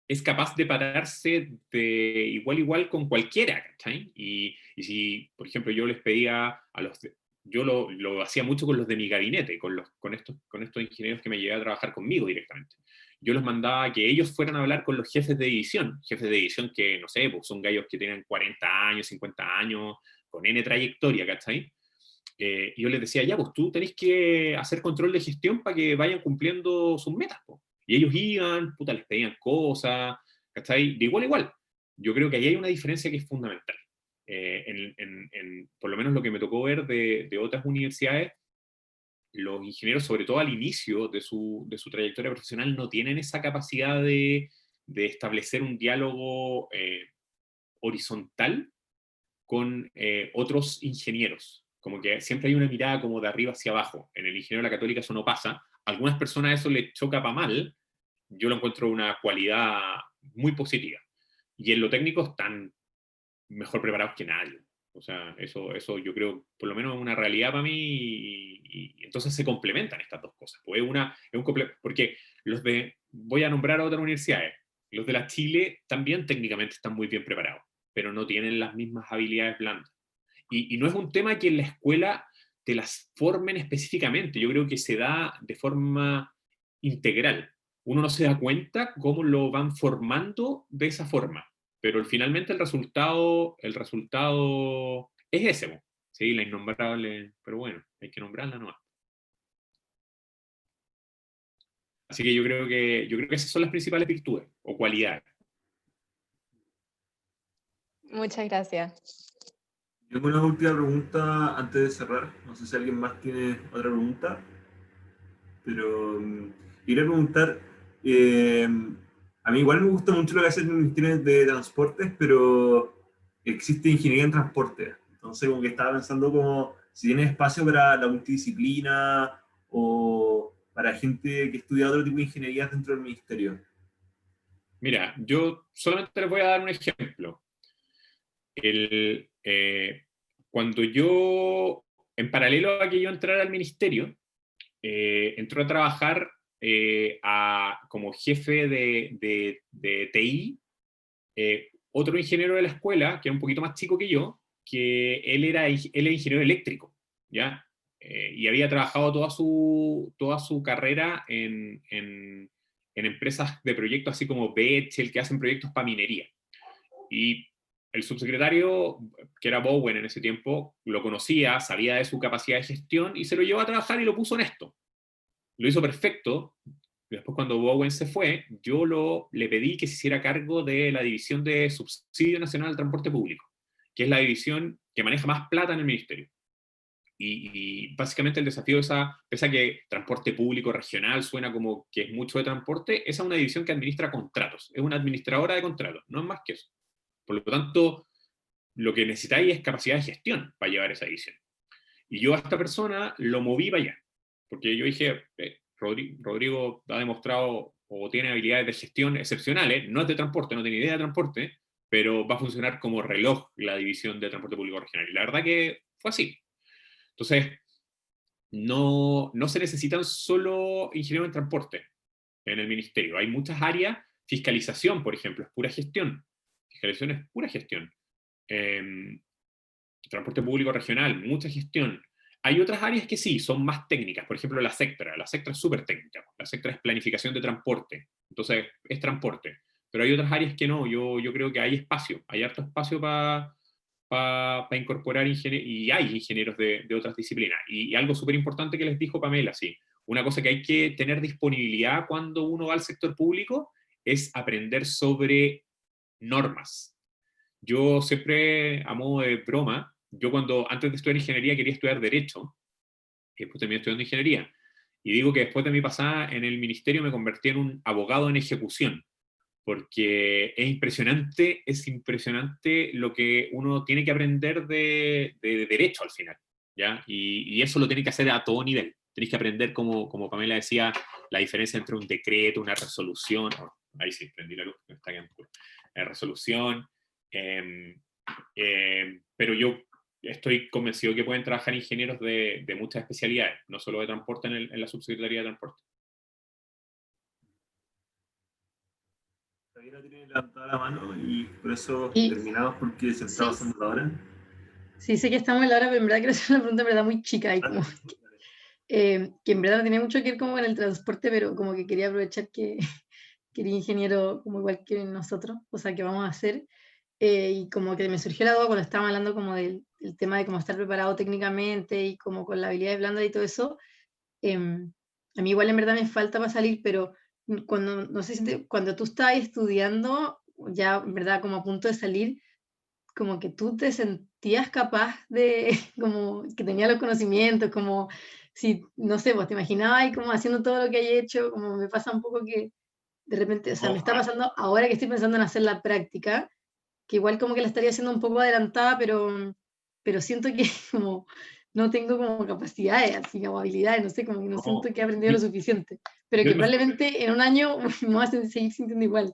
es capaz de pararse de igual a igual con cualquiera, ¿cachai? Y si, por ejemplo, yo les pedía a los... Yo lo hacía mucho con los de mi gabinete, con estos ingenieros que me llevé a trabajar conmigo directamente. Yo los mandaba a que ellos fueran a hablar con los jefes de división que, no sé, pues son gallos que tienen 40 años, 50 años, con N trayectoria, ¿cachai? Y yo les decía, ya, pues tú tenés que hacer control de gestión para que vayan cumpliendo sus metas, pues. Y ellos iban, puta, les pedían cosas, ¿cachai? De igual a igual. Yo creo que ahí hay una diferencia que es fundamental. Por lo menos lo que me tocó ver de otras universidades, los ingenieros, sobre todo al inicio de su trayectoria profesional, no tienen esa capacidad de establecer un diálogo horizontal con otros ingenieros. Como que siempre hay una mirada como de arriba hacia abajo. En el ingeniero de la Católica eso no pasa. A algunas personas eso les choca para mal. Yo lo encuentro una cualidad muy positiva. Y en lo técnico están mejor preparados que nadie. O sea, eso yo creo, por lo menos es una realidad para mí, y entonces se complementan estas dos cosas. Pues porque voy a nombrar a otras universidades. Los de la Chile también técnicamente están muy bien preparados, pero no tienen las mismas habilidades blandas. Y no es un tema que en la escuela te las formen específicamente, yo creo que se da de forma integral. Uno no se da cuenta cómo lo van formando de esa forma, pero finalmente el resultado es ese, ¿no? Sí, la innombrable, pero bueno, hay que nombrarla nomás. Así que yo creo que esas son las principales virtudes o cualidades. Muchas gracias. Tengo una última pregunta antes de cerrar. No sé si alguien más tiene otra pregunta, pero quería preguntar, eh, a mí igual me gusta mucho lo que hacen en el Ministerio de Transportes, pero existe ingeniería en transporte. Entonces, como que estaba pensando como si tiene espacio para la multidisciplina o para gente que estudia otro tipo de ingenierías dentro del ministerio. Mira, yo solamente les voy a dar un ejemplo. Cuando yo, en paralelo a que yo entrara al ministerio, entró a trabajar como jefe de TI, otro ingeniero de la escuela, que era un poquito más chico que yo, que él era ingeniero eléctrico, ¿ya? Y había trabajado toda su carrera en empresas de proyectos así como Bechtel, que hacen proyectos para minería. Y el subsecretario, que era Bowen en ese tiempo, lo conocía, sabía de su capacidad de gestión y se lo llevó a trabajar y lo puso en esto. Lo hizo perfecto. Después, cuando Bowen se fue, yo le pedí que se hiciera cargo de la División de Subsidio Nacional al Transporte Público, que es la división que maneja más plata en el ministerio. Y básicamente el desafío de pese a que transporte público regional suena como que es mucho de transporte, esa es una división que administra contratos, es una administradora de contratos, no es más que eso. Por lo tanto, lo que necesitáis es capacidad de gestión para llevar esa división. Y yo a esta persona lo moví para allá, porque yo dije, Rodrigo ha demostrado o tiene habilidades de gestión excepcionales, no es de transporte, no tiene idea de transporte, pero va a funcionar como reloj la división de transporte público regional. Y la verdad que fue así. Entonces, no se necesitan solo ingenieros en transporte en el ministerio. Hay muchas áreas. Fiscalización, por ejemplo, es pura gestión. Fiscalización es pura gestión. Transporte público regional, mucha gestión. Hay otras áreas que sí, son más técnicas. Por ejemplo, la Sectra. La Sectra es súper técnica. La Sectra es planificación de transporte. Entonces, es transporte. Pero hay otras áreas que no. Yo creo que hay espacio. Hay harto espacio para incorporar ingenieros. Y hay ingenieros de otras disciplinas. Y algo súper importante que les dijo Pamela, sí. Una cosa que hay que tener disponibilidad cuando uno va al sector público es aprender sobre normas. Yo siempre, a modo de broma, yo antes de estudiar ingeniería quería estudiar Derecho, y después terminé estudiando Ingeniería. Y digo que después de mi pasada en el ministerio me convertí en un abogado en ejecución, porque es impresionante lo que uno tiene que aprender de Derecho al final, ¿ya? Y eso lo tiene que hacer a todo nivel. Tenéis que aprender, como Pamela decía, la diferencia entre un decreto, una resolución. Ahí sí, prendí la luz, me está quedando oscuro. Resolución. Pero yo estoy convencido que pueden trabajar ingenieros de muchas especialidades, no solo de transporte en la subsecretaría de transporte. Javiera tiene levantada la mano y por eso Y terminamos porque se está sí, pasando la hora. sí sé que estamos en la hora, pero en verdad quiero hacer una pregunta en verdad muy chica y como que en verdad no tenía mucho que ver como en el transporte, pero como que quería aprovechar que quería ingeniero como igual que nosotros, o sea, que vamos a hacer. Y como que me surgió la duda cuando estábamos hablando como del tema de cómo estar preparado técnicamente y como con la habilidad blanda y todo eso. A mí igual en verdad me falta para salir, pero cuando, no sé si cuando tú estás estudiando, ya en verdad como a punto de salir, como que tú te sentías capaz de, como que tenías los conocimientos, como si, no sé, vos te imaginabas y como haciendo todo lo que hay hecho, como me pasa un poco que de repente, o sea, me está pasando ahora que estoy pensando en hacer la práctica, que igual como que la estaría haciendo un poco adelantada, pero siento que como no tengo como capacidades, así como habilidades, no sé, como que no siento que he aprendido lo suficiente, pero que probablemente en un año me voy a seguir sintiendo igual.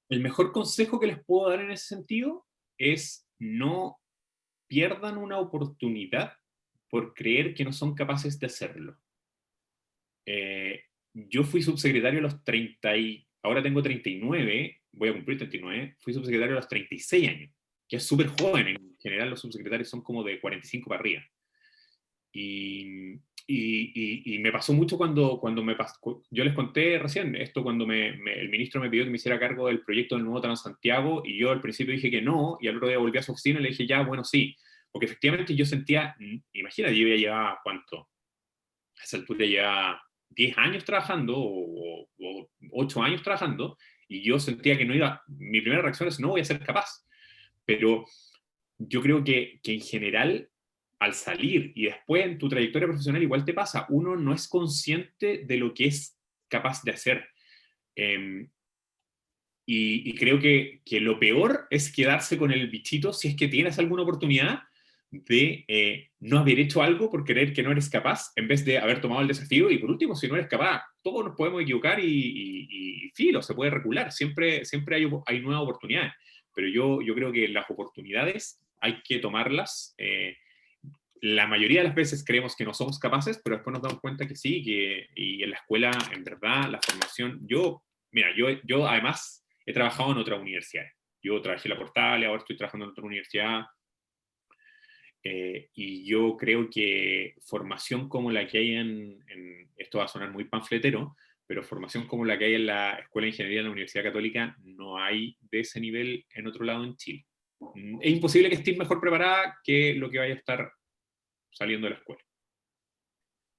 El mejor consejo que les puedo dar en ese sentido es no pierdan una oportunidad por creer que no son capaces de hacerlo. Yo fui subsecretario a los 30 y ahora tengo 39 voy a cumplir 39, fui subsecretario a los 36 años, que es súper joven. En general los subsecretarios son como de 45 para arriba. Y me pasó mucho cuando yo les conté recién esto, cuando el ministro me pidió que me hiciera cargo del proyecto del nuevo Transantiago, y yo al principio dije que no, y al otro día volví a su oficina y le dije, ya, bueno, sí, porque efectivamente yo sentía, imagínate, yo ya llevaba, ¿cuánto? A esa altura ya 10 años trabajando, o 8 años trabajando, y yo sentía que no iba, mi primera reacción es, no voy a ser capaz. Pero yo creo que en general, al salir y después en tu trayectoria profesional igual te pasa, uno no es consciente de lo que es capaz de hacer. Y creo que lo peor es quedarse con el bichito si es que tienes alguna oportunidad de no haber hecho algo por creer que no eres capaz, en vez de haber tomado el desafío. Y por último, si no eres capaz, todos nos podemos equivocar y filo, se puede recular, siempre hay nuevas oportunidades. Pero yo creo que las oportunidades hay que tomarlas. La mayoría de las veces creemos que no somos capaces, pero después nos damos cuenta que sí, y en la escuela, en verdad, la formación, mira, yo además he trabajado en otras universidades. Yo trabajé en la Portales, ahora estoy trabajando en otra universidad, y yo creo que formación como la que hay esto va a sonar muy panfletero, pero formación como la que hay en la Escuela de Ingeniería de la Universidad Católica, no hay de ese nivel en otro lado en Chile. Es imposible que estés mejor preparada que lo que vaya a estar saliendo de la escuela.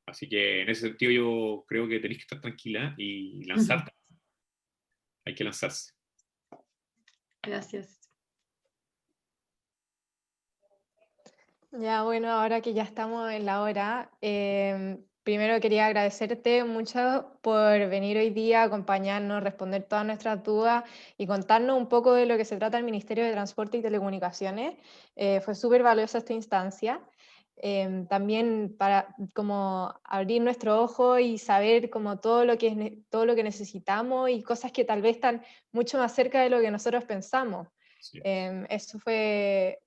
Así que en ese sentido yo creo que tenéis que estar tranquila y lanzarte. Hay que lanzarse. Gracias. Ya, bueno, ahora que ya estamos en la hora, primero quería agradecerte mucho por venir hoy día, acompañarnos, responder todas nuestras dudas y contarnos un poco de lo que se trata el Ministerio de Transporte y Telecomunicaciones. Fue súper valiosa esta instancia. También para como abrir nuestro ojo y saber como todo lo todo lo que necesitamos y cosas que tal vez están mucho más cerca de lo que nosotros pensamos. Sí. Eso fue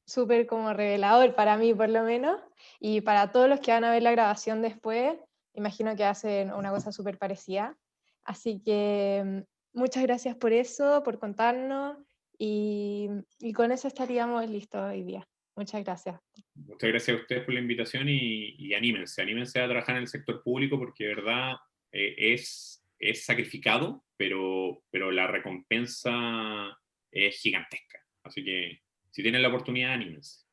súper como revelador para mí por lo menos, y para todos los que van a ver la grabación después, imagino que hacen una cosa súper parecida. Así que muchas gracias por eso, por contarnos, y con eso estaríamos listos hoy día. Muchas gracias. Muchas gracias a ustedes por la invitación y anímense a trabajar en el sector público, porque de verdad es sacrificado, pero la recompensa es gigantesca. Así que si tienen la oportunidad, anímense.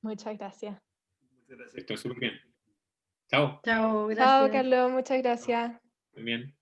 Muchas gracias. Muchas gracias. Estén súper bien. Chao. Chao, Chao, gracias. Carlos, muchas gracias. Muy bien.